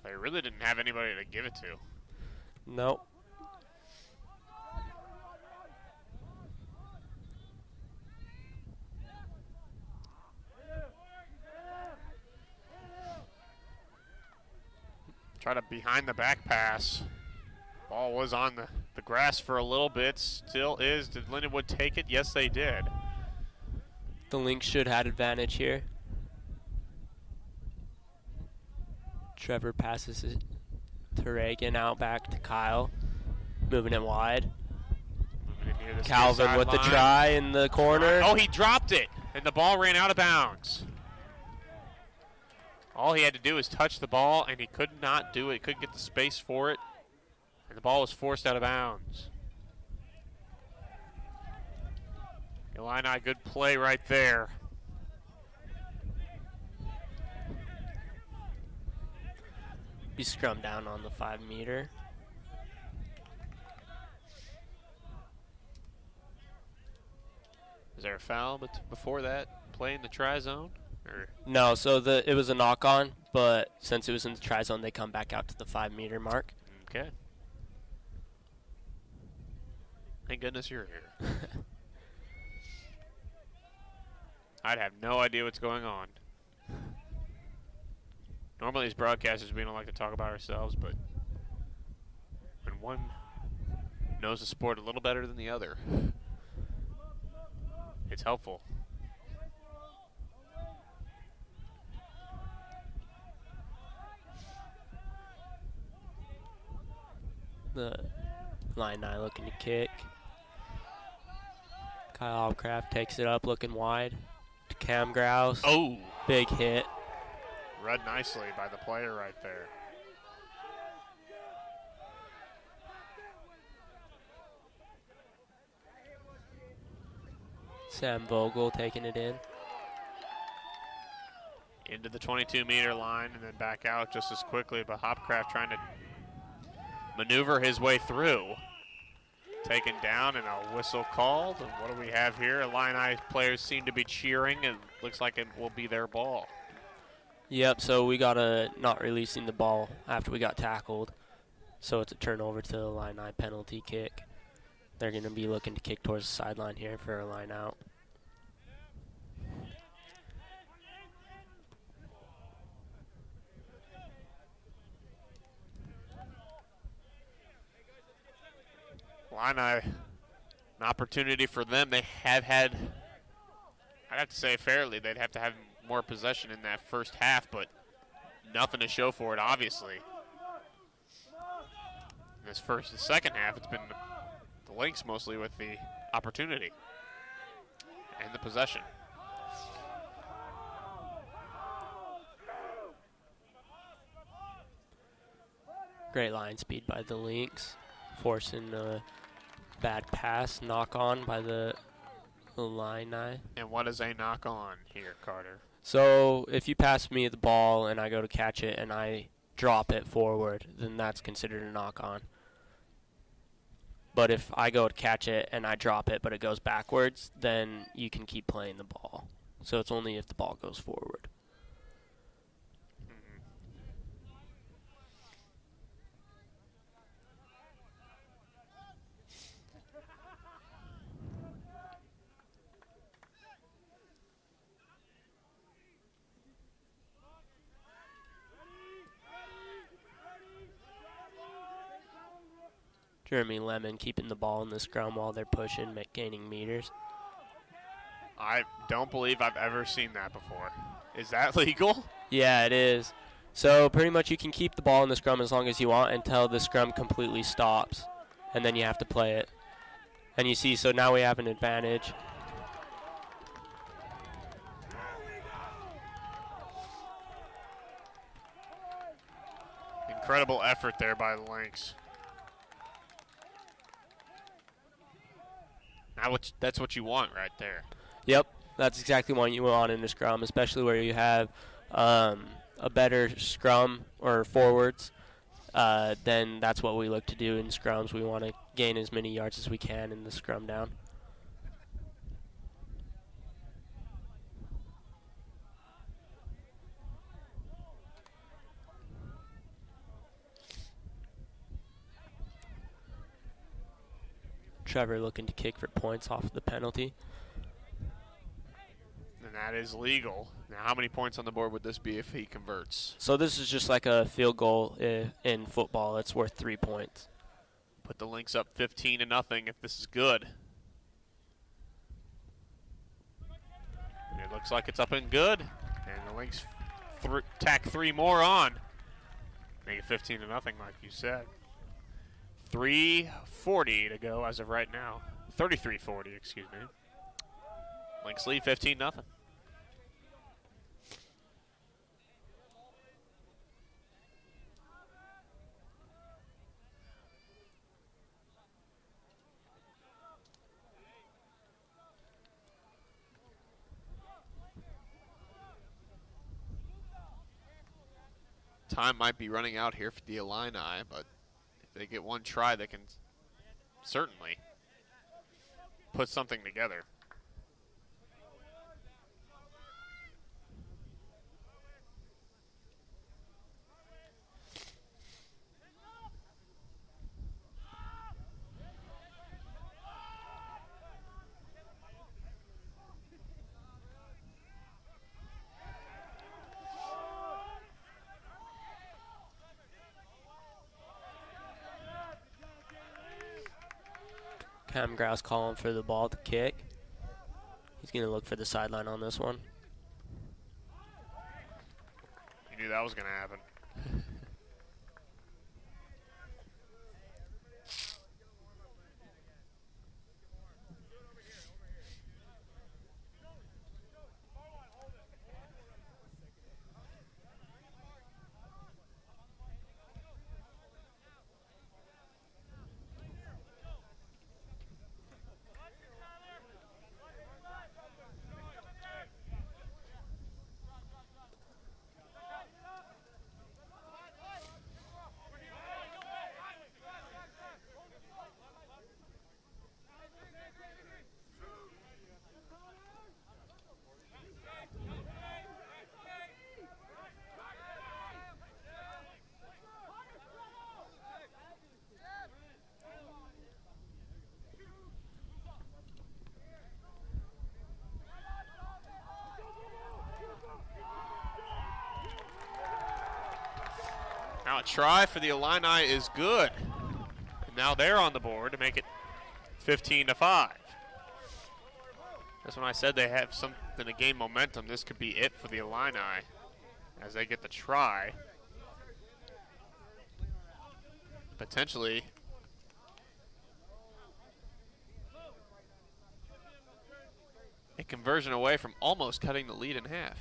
[SPEAKER 1] They really didn't have anybody to give it to.
[SPEAKER 2] Nope.
[SPEAKER 1] Try to behind the back pass. Ball was on the grass for a little bit. Still is. Did Lindenwood take it? Yes, they did.
[SPEAKER 2] The Lynx should have advantage here. Trevor passes it to Reagan, out back to Kyle. Moving it wide.
[SPEAKER 1] Moving it near the
[SPEAKER 2] Calvin with the try in the corner.
[SPEAKER 1] Oh, he dropped it, and the ball ran out of bounds. All he had to do was touch the ball, and he could not do it. Couldn't get the space for it, and the ball was forced out of bounds. Illini, good play right there.
[SPEAKER 2] Be scrummed down on the 5-meter.
[SPEAKER 1] Is there a foul before that play in the try zone? Or?
[SPEAKER 2] No, so it was a knock-on, but since it was in the try zone, they come back out to the 5-meter mark.
[SPEAKER 1] Okay. Thank goodness you're here. I'd have no idea what's going on. Normally as broadcasters, we don't like to talk about ourselves, but when one knows the sport a little better than the other, it's helpful.
[SPEAKER 2] The Illini looking to kick. Kyle Alcraft takes it up, looking wide to Cam Grouse.
[SPEAKER 1] Oh!
[SPEAKER 2] Big hit.
[SPEAKER 1] Read nicely by the player right there.
[SPEAKER 2] Sam Vogel taking it in.
[SPEAKER 1] Into the 22-meter line and then back out just as quickly, but Hopcraft trying to maneuver his way through. Taken down and a whistle called. And what do we have here? Illini players seem to be cheering, and looks like it will be their ball.
[SPEAKER 2] Yep, so we got a not releasing the ball after we got tackled. So it's a turnover to the Illini penalty kick. They're going to be looking to kick towards the sideline here for a line out.
[SPEAKER 1] Illini, an opportunity for them. They have had, I'd have to say fairly, they'd have to have more possession in that first half, but nothing to show for it, obviously. In the second half, it's been the Lynx mostly with the opportunity and the possession.
[SPEAKER 2] Great line speed by the Lynx, forcing a bad pass, knock on by the Illini.
[SPEAKER 1] And what is a knock on here, Carter?
[SPEAKER 2] So if you pass me the ball and I go to catch it and I drop it forward, then that's considered a knock on. But if I go to catch it and I drop it but it goes backwards, then you can keep playing the ball. So it's only if the ball goes forward. Jeremy Lemon keeping the ball in the scrum while they're pushing, gaining meters.
[SPEAKER 1] I don't believe I've ever seen that before. Is that legal?
[SPEAKER 2] Yeah, it is. So pretty much you can keep the ball in the scrum as long as you want until the scrum completely stops, and then you have to play it. And you see, so now we have an advantage.
[SPEAKER 1] Incredible effort there by the Lynx. Now that's what you want right there.
[SPEAKER 2] Yep, that's exactly what you want in a scrum, especially where you have a better scrum or forwards. Then that's what we look to do in scrums. We want to gain as many yards as we can in the scrum down. Trevor looking to kick for points off of the penalty.
[SPEAKER 1] And that is legal. Now, how many points on the board would this be if he converts?
[SPEAKER 2] So this is just like a field goal in football. It's worth 3 points.
[SPEAKER 1] Put the Lynx up 15-0 if this is good. And it looks like it's up and good. And the Lynx tack 3 more on. Make it 15-0 like you said. 3:40 to go as of right now. 33:40, excuse me. Lynx lead 15-0. Time might be running out here for the Illini, but if they get one try, they can certainly put something together.
[SPEAKER 2] Cam Grouse calling for the ball to kick. He's going to look for the sideline on this one.
[SPEAKER 1] You knew that was going to happen. Now a try for the Illini is good. And now they're on the board to make it 15-5. That's when I said they have something to gain momentum. This could be it for the Illini as they get the try. Potentially a conversion away from almost cutting the lead in half.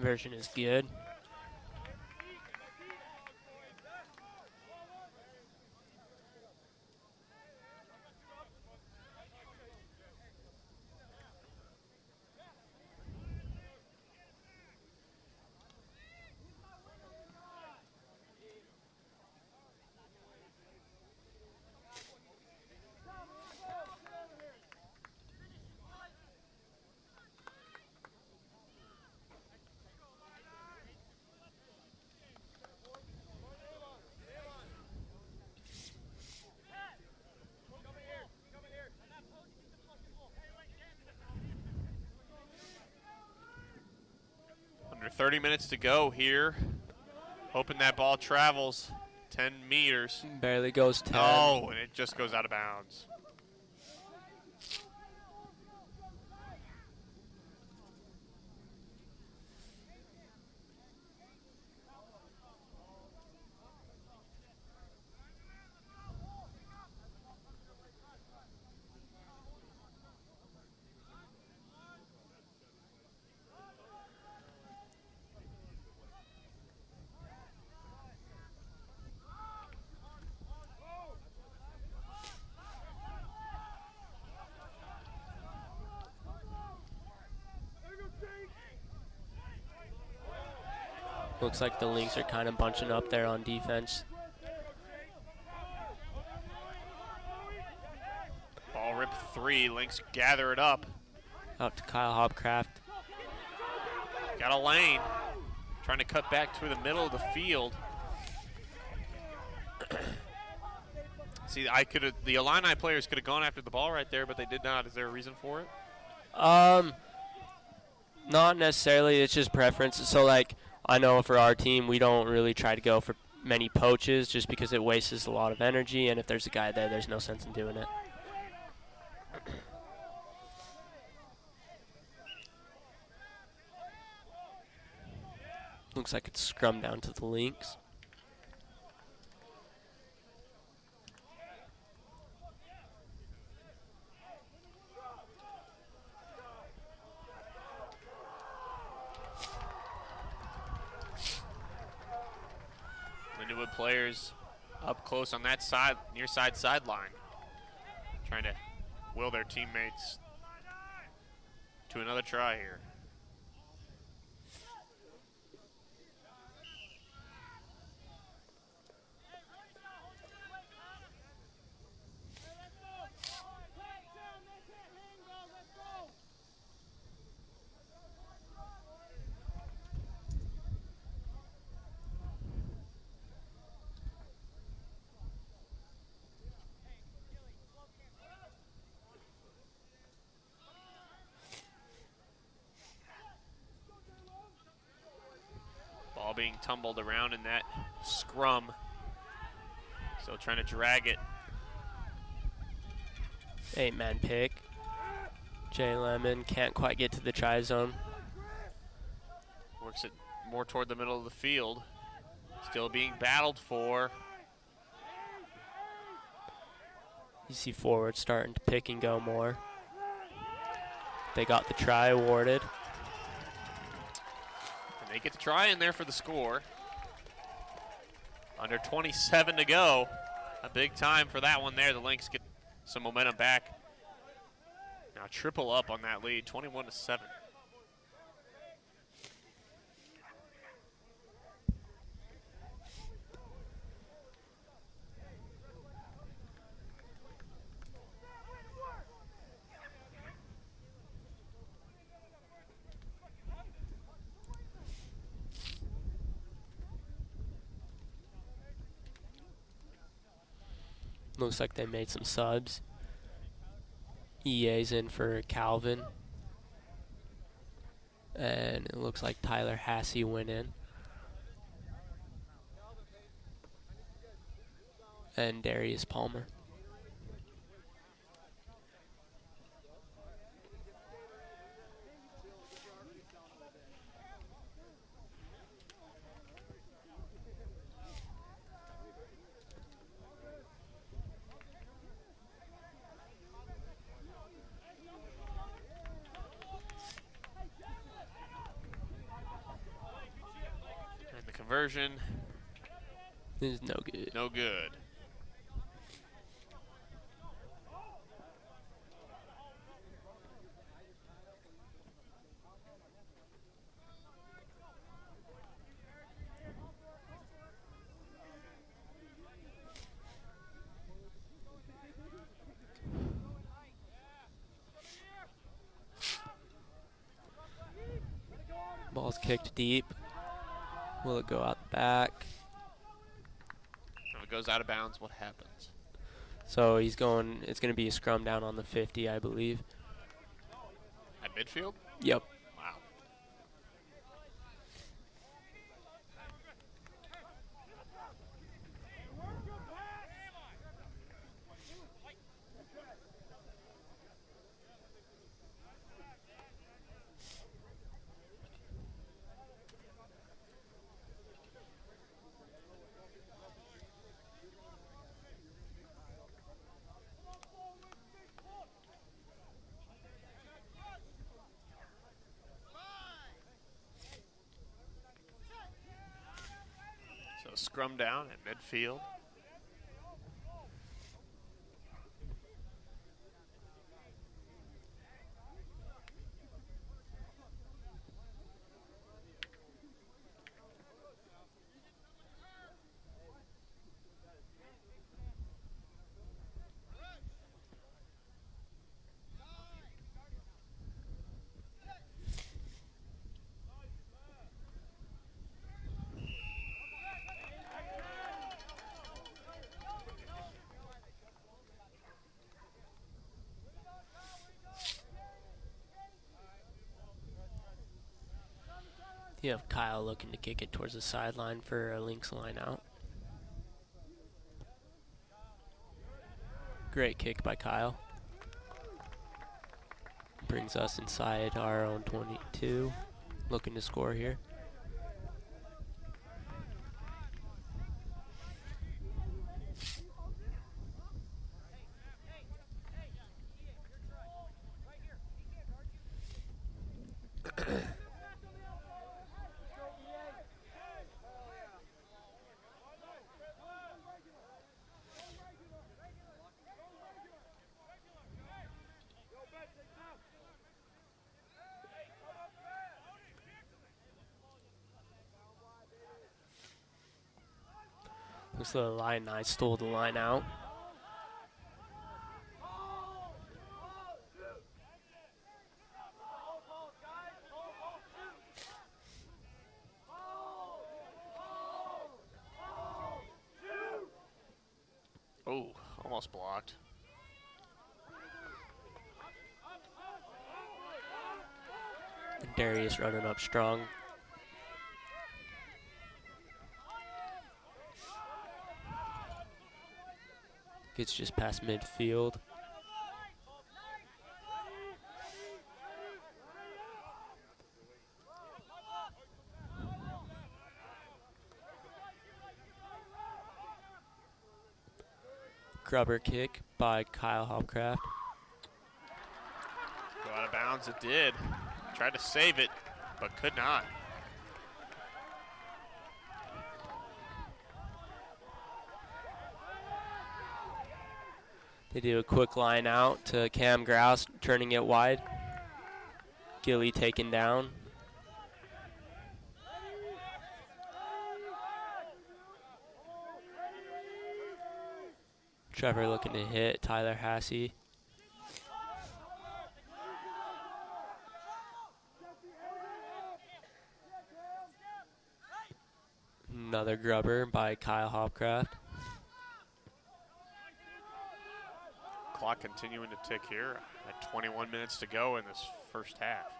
[SPEAKER 2] Conversion is good.
[SPEAKER 1] Under 30 minutes to go here. Hoping that ball travels 10 meters.
[SPEAKER 2] Barely goes 10.
[SPEAKER 1] Oh, and it just goes out of bounds.
[SPEAKER 2] Looks like the Lynx are kind of bunching up there on defense.
[SPEAKER 1] Ball rip 3. Lynx gather it up.
[SPEAKER 2] Out to Kyle Hopcraft.
[SPEAKER 1] Got a lane. Trying to cut back to the middle of the field. See, the Illini players could have gone after the ball right there, but they did not. Is there a reason for it?
[SPEAKER 2] Not necessarily. It's just preference. So, like, I know for our team, we don't really try to go for many poaches just because it wastes a lot of energy, and if there's a guy there, there's no sense in doing it. Looks like it's scrum down to the Lynx.
[SPEAKER 1] Lindenwood players up close on that side, near side sideline, trying to will their teammates to another try here. Ball being tumbled around in that scrum. Still trying to drag it.
[SPEAKER 2] 8-man pick. Jay Lemon can't quite get to the try zone.
[SPEAKER 1] Works it more toward the middle of the field. Still being battled for.
[SPEAKER 2] You see forward starting to pick and go more. They got the try awarded.
[SPEAKER 1] And they get the try in there for the score. Under 27 to go. A big time for that one there. The Lynx get some momentum back. Now triple up on that lead, 21-7.
[SPEAKER 2] Looks like they made some subs. EA's in for Calvin. And it looks like Tyler Hassey went in. And Darius Palmer.
[SPEAKER 1] conversion.
[SPEAKER 2] This is no good.
[SPEAKER 1] No good.
[SPEAKER 2] Ball's kicked deep. Will it go out the back?
[SPEAKER 1] If it goes out of bounds, what happens?
[SPEAKER 2] So he's going, it's going to be a scrum down on the 50, I believe.
[SPEAKER 1] At midfield?
[SPEAKER 2] Yep.
[SPEAKER 1] Wow. So scrum down at midfield.
[SPEAKER 2] You have Kyle looking to kick it towards the sideline for a Lynx line out. Great kick by Kyle. Brings us inside our own 22. Looking to score here. Looks like the line I stole the line out.
[SPEAKER 1] Oh, almost blocked.
[SPEAKER 2] Darius running up strong. Gets just past midfield. Grubber kick by Kyle Hopcraft.
[SPEAKER 1] Go out of bounds, it did. Tried to save it, but could not.
[SPEAKER 2] They do a quick line out to Cam Grouse, turning it wide. Gilly taken down. Trevor looking to hit Tyler Hassey. Another grubber by Kyle Hopcraft.
[SPEAKER 1] Clock continuing to tick here at 21 minutes to go in this first half.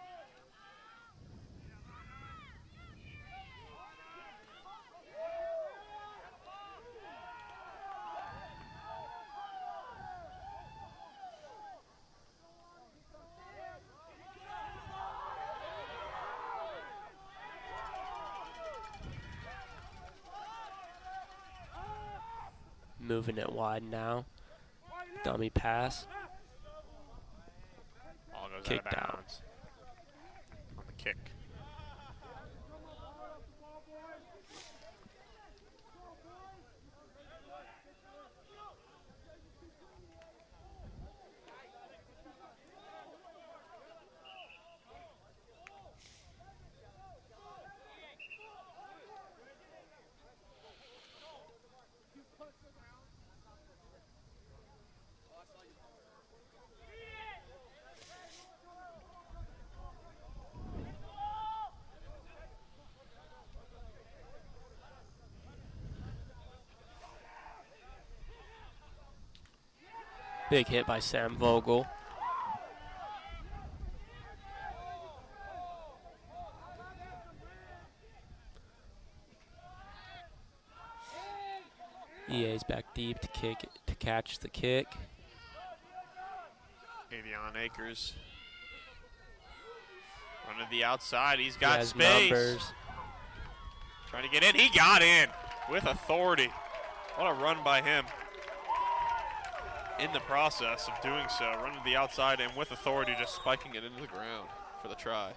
[SPEAKER 2] Moving it wide now. Dummy pass.
[SPEAKER 1] Ball goes
[SPEAKER 2] Kicked
[SPEAKER 1] out of
[SPEAKER 2] out.
[SPEAKER 1] bounds on the kick.
[SPEAKER 2] Big hit by Sam Vogel. EA's back deep to catch the kick.
[SPEAKER 1] Avion Akers running to the outside. He's got
[SPEAKER 2] has
[SPEAKER 1] space.
[SPEAKER 2] Numbers.
[SPEAKER 1] Trying to get in. He got in with authority. What a run by him. In the process of doing so, running to the outside and with authority, just spiking it into the ground for the try.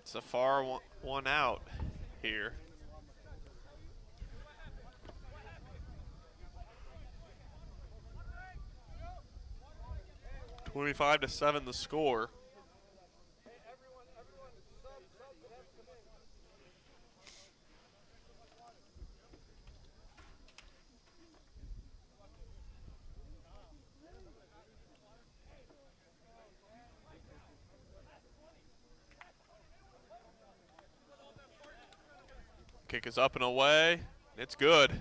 [SPEAKER 1] It's a far one out here. (25-7) the score. Kick is up and away. It's good.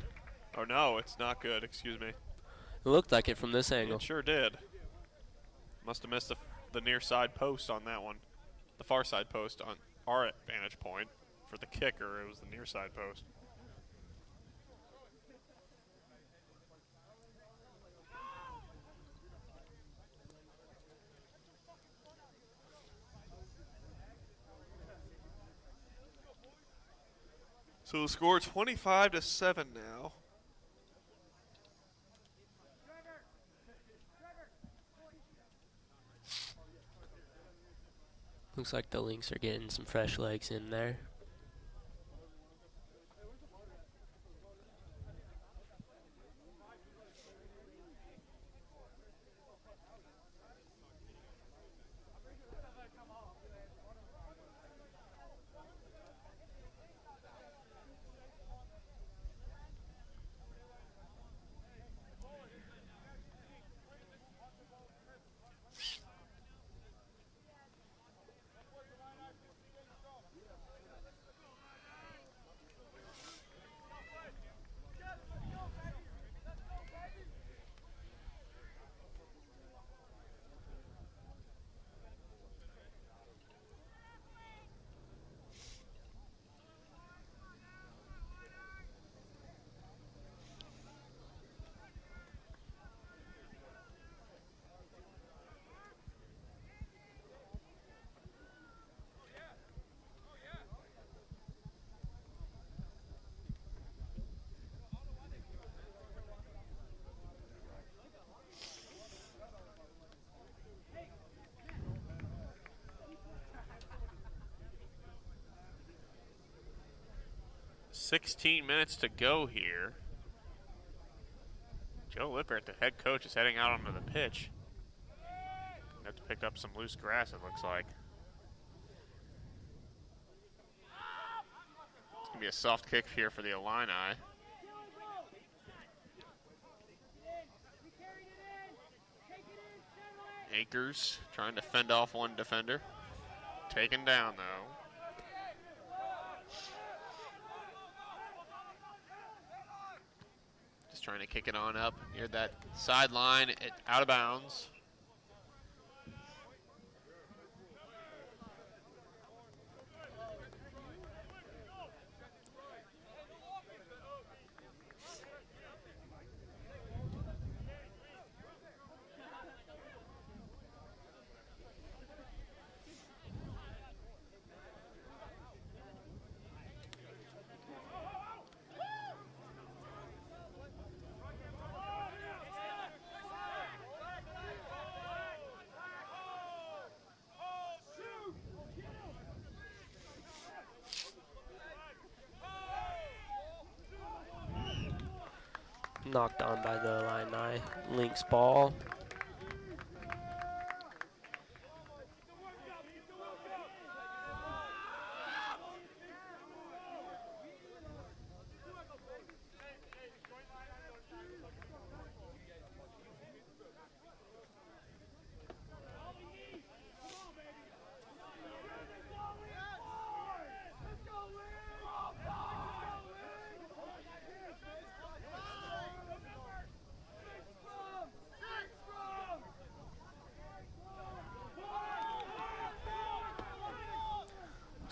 [SPEAKER 1] Oh no, it's not good, excuse me.
[SPEAKER 2] It looked like it from this angle.
[SPEAKER 1] It sure did. Must have missed the near side post on that one. The far side post on our vantage point. For the kicker, it was the near side post. So the score 25-7 now.
[SPEAKER 2] Looks like the Lynx are getting some fresh legs in there.
[SPEAKER 1] .16 minutes to go here. Joe Lippert, the head coach, is heading out onto the pitch. Gonna have to pick up some loose grass, it looks like. It's gonna be a soft kick here for the Illini. Akers trying to fend off one defender. Taken down though. Just trying to kick it on up near that sideline, out of bounds.
[SPEAKER 2] Knocked on by the Illini. Lynx ball.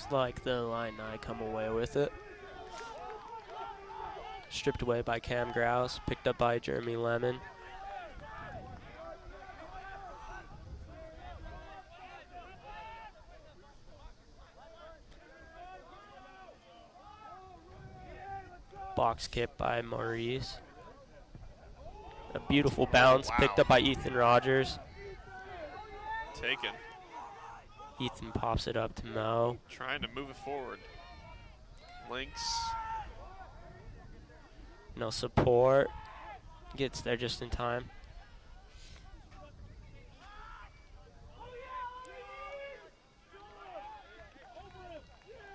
[SPEAKER 2] Looks like the Illini come away with it. Stripped away by Cam Grouse, picked up by Jeremy Lemon. Box kick by Maurice. A beautiful bounce, picked up by Ethan Rogers.
[SPEAKER 1] Taken.
[SPEAKER 2] Ethan pops it up to Mo.
[SPEAKER 1] Trying to move it forward. Lynx.
[SPEAKER 2] No support. Gets there just in time.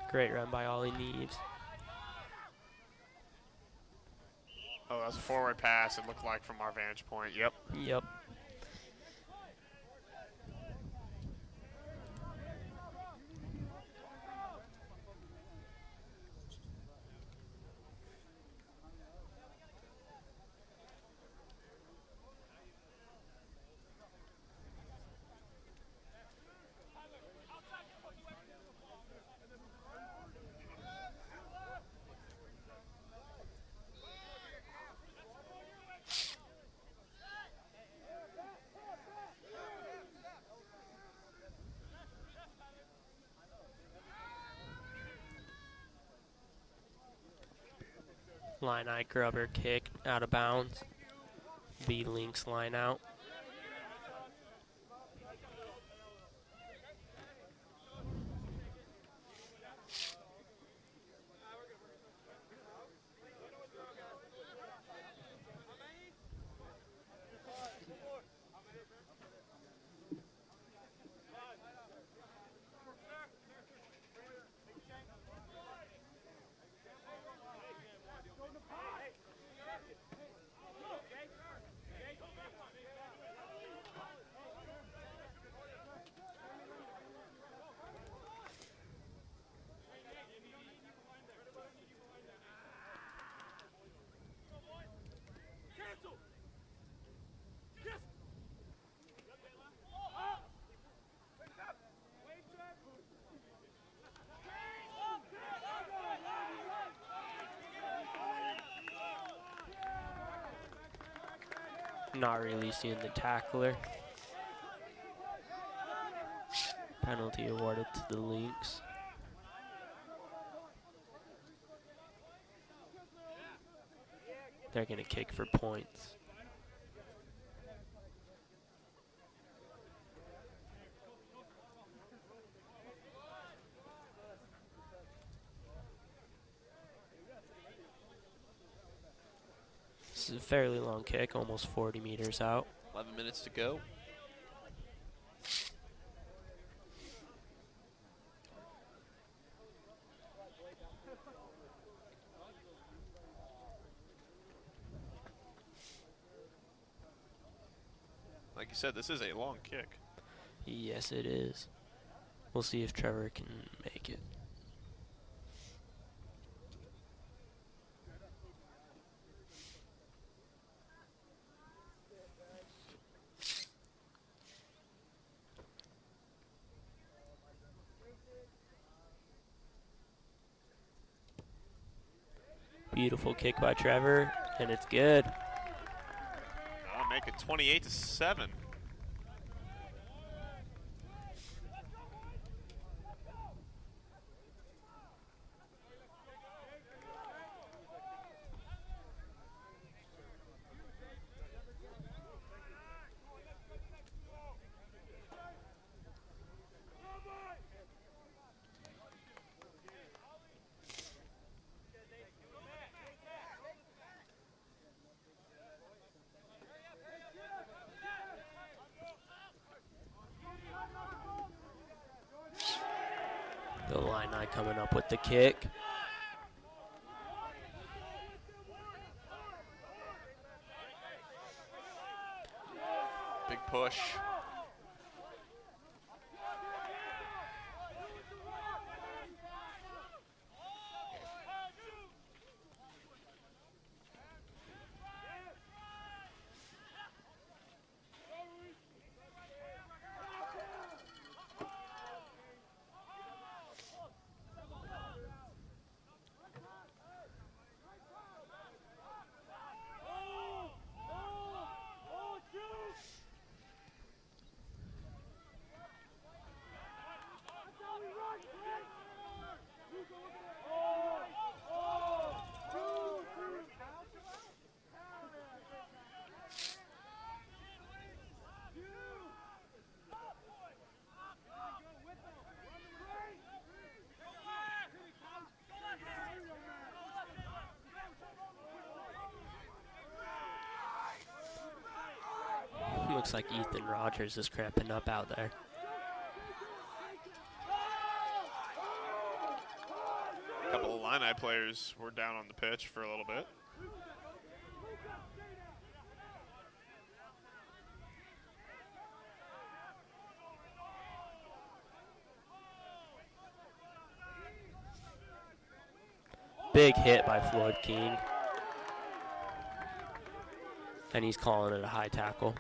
[SPEAKER 2] Great run by Ollie Neves.
[SPEAKER 1] Oh, that was a forward pass, it looked like, from our vantage point. Yep.
[SPEAKER 2] Yep. Line eye grubber kick out of bounds. B Lynx line out. Not releasing the tackler. Penalty awarded to the Lynx. They're going to kick for points. This is a fairly long kick, almost 40 meters out.
[SPEAKER 1] 11 minutes to go. Like you said, this is a long kick.
[SPEAKER 2] Yes, it is. We'll see if Trevor can make it. Beautiful kick by Trevor, and it's good.
[SPEAKER 1] I'll make it 28-7.
[SPEAKER 2] The Illini coming up with the kick.
[SPEAKER 1] Big push.
[SPEAKER 2] Looks like Ethan Rogers is cramping up out there.
[SPEAKER 1] A couple of Illini players were down on the pitch for a little bit.
[SPEAKER 2] Big hit by Floyd King. And he's calling it a high tackle.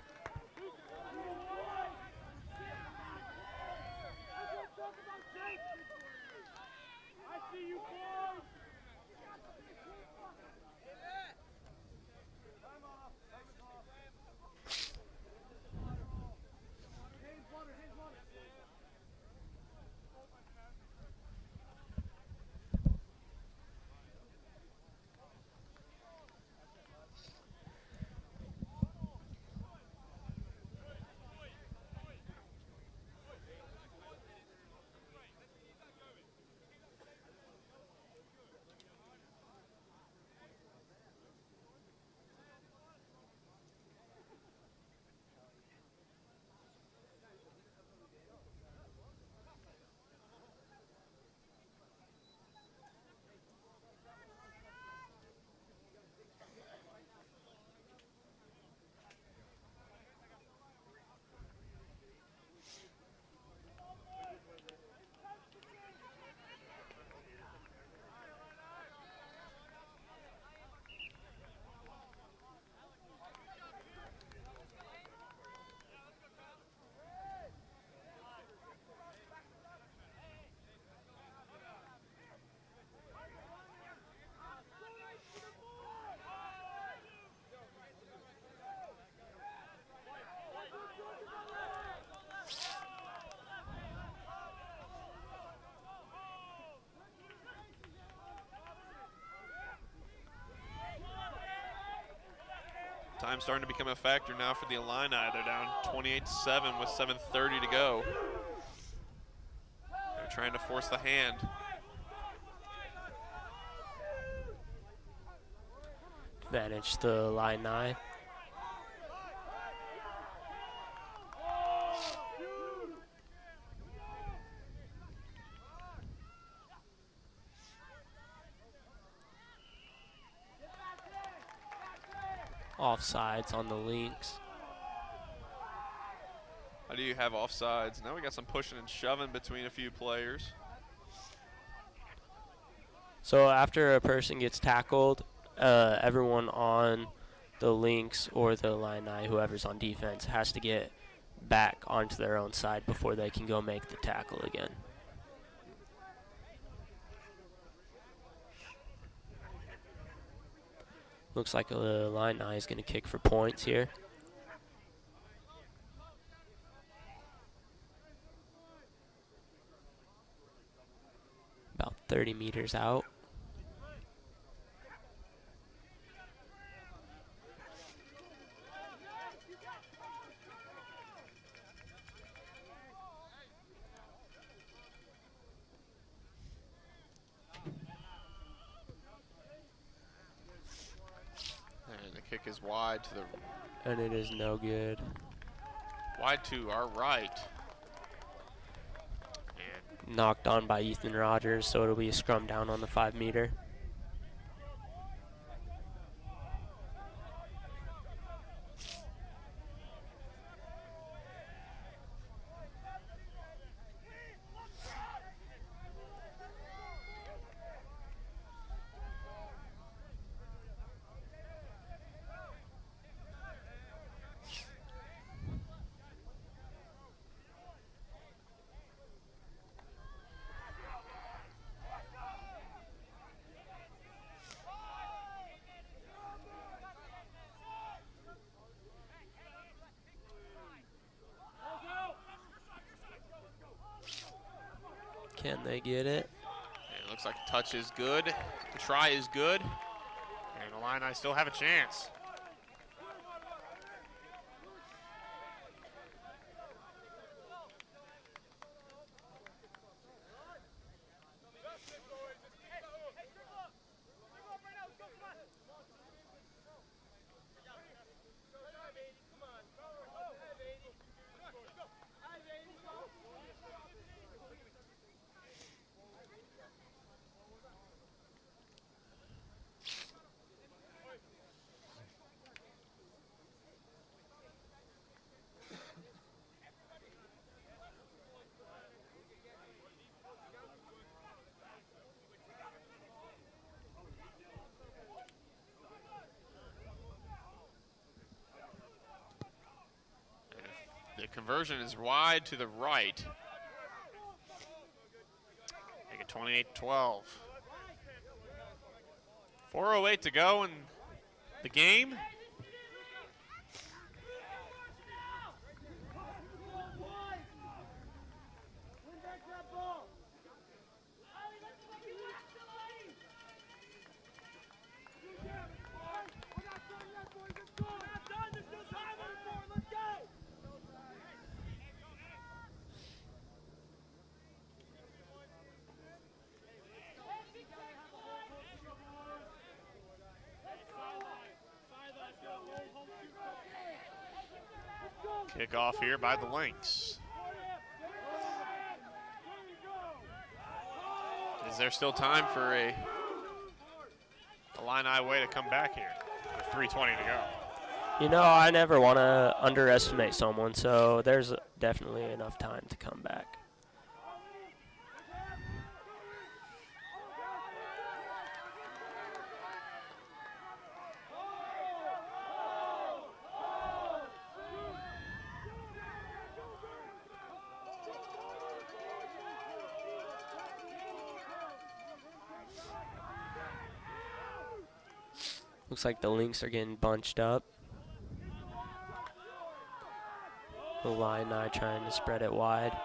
[SPEAKER 1] Time's starting to become a factor now for the Illini. They're down 28-7 with 7:30 to go. They're trying to force the hand.
[SPEAKER 2] Advantage to Illini. Offsides on the links.
[SPEAKER 1] How do you have offsides? Now we got some pushing and shoving between a few players.
[SPEAKER 2] So after a person gets tackled, everyone on the links or the Illini, whoever's on defense, has to get back onto their own side before they can go make the tackle again. Looks like the Illini is going to kick for points here. About 30 meters out.
[SPEAKER 1] And the kick is wide to the...
[SPEAKER 2] And it is no good.
[SPEAKER 1] Wide to our right. And
[SPEAKER 2] knocked on by Ethan Rogers, so it'll be a scrum down on the 5-meter. Can they get it?
[SPEAKER 1] And it looks like the touch is good. The try is good. And the Illini still have a chance. The conversion is wide to the right. Make it 28-12. 4:08 to go in the game. Kickoff here by the Lynx. Is there still time for a Illini way to come back here with 3:20 to go?
[SPEAKER 2] You know, I never want to underestimate someone, so there's definitely enough time to come back. Looks like the Lynx are getting bunched up. The Illini trying to spread it wide.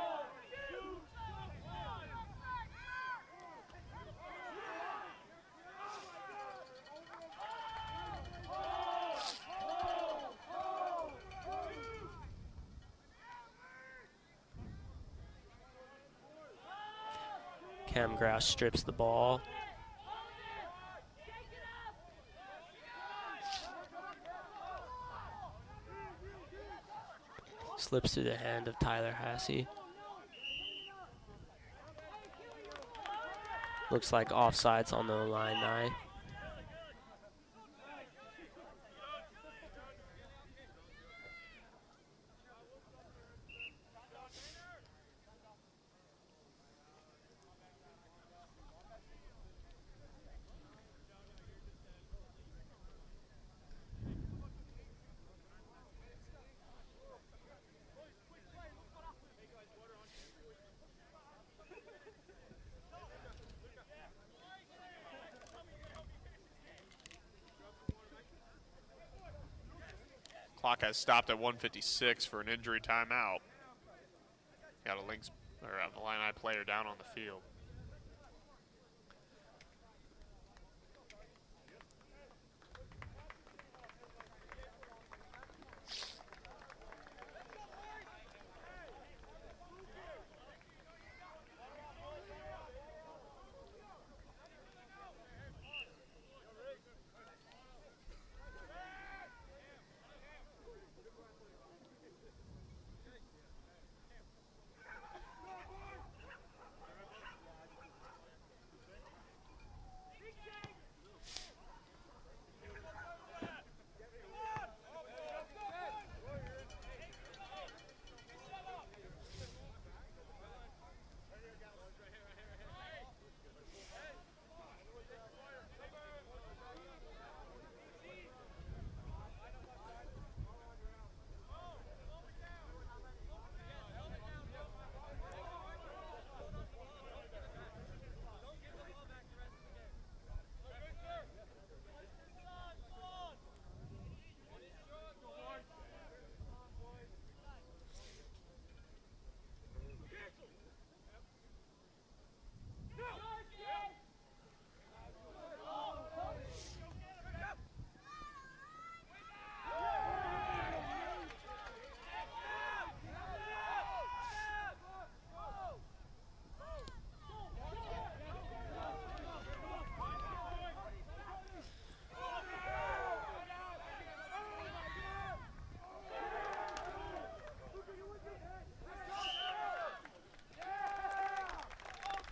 [SPEAKER 2] Cam Grass strips the ball. Slips through the hand of Tyler Hassey. Looks like offsides on the Illini.
[SPEAKER 1] Clock has stopped at 1:56 for an injury timeout. Got a Lynx or an Illini player down on the field.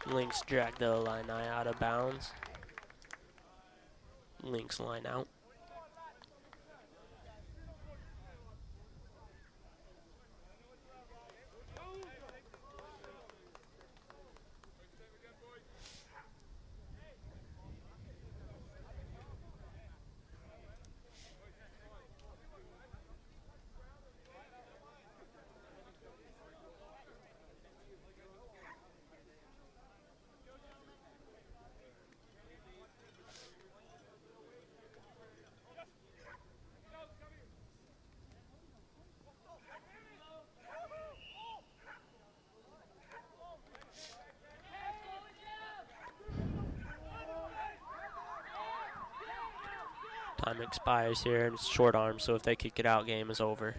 [SPEAKER 2] Lynx drag the Illini out of bounds. Lynx line out. Time expires here, and it's short arm, so if they kick it out, game is over.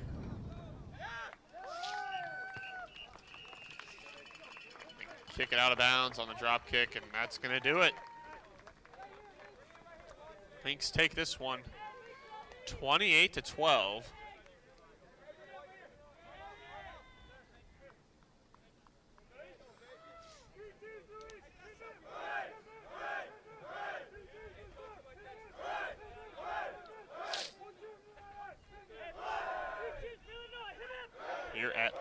[SPEAKER 1] Kick it out of bounds on the drop kick, and that's going to do it. Lynx take this one 28-12. Here at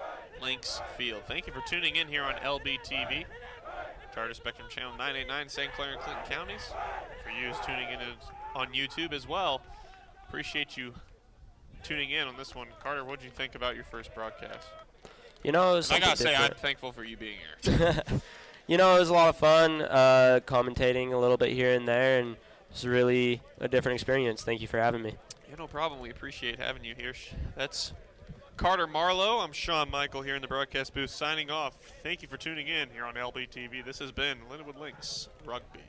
[SPEAKER 1] Lynx Field. Thank you for tuning in here on LBTV, Charter Spectrum Channel 989, St. Clair and Clinton counties. For you tuning in on YouTube as well, appreciate you tuning in on this one. Carter, what did you think about your first broadcast?
[SPEAKER 2] You know, it was
[SPEAKER 1] I gotta say,
[SPEAKER 2] different.
[SPEAKER 1] I'm thankful for you being here.
[SPEAKER 2] You know, it was a lot of fun commentating a little bit here and there, and it's really a different experience. Thank you for having me.
[SPEAKER 1] Yeah, no problem. We appreciate having you here. That's Carter Marlowe. I'm Sean Michael here in the broadcast booth signing off. Thank you for tuning in here on LBTV. This has been Lindenwood Lynx Rugby.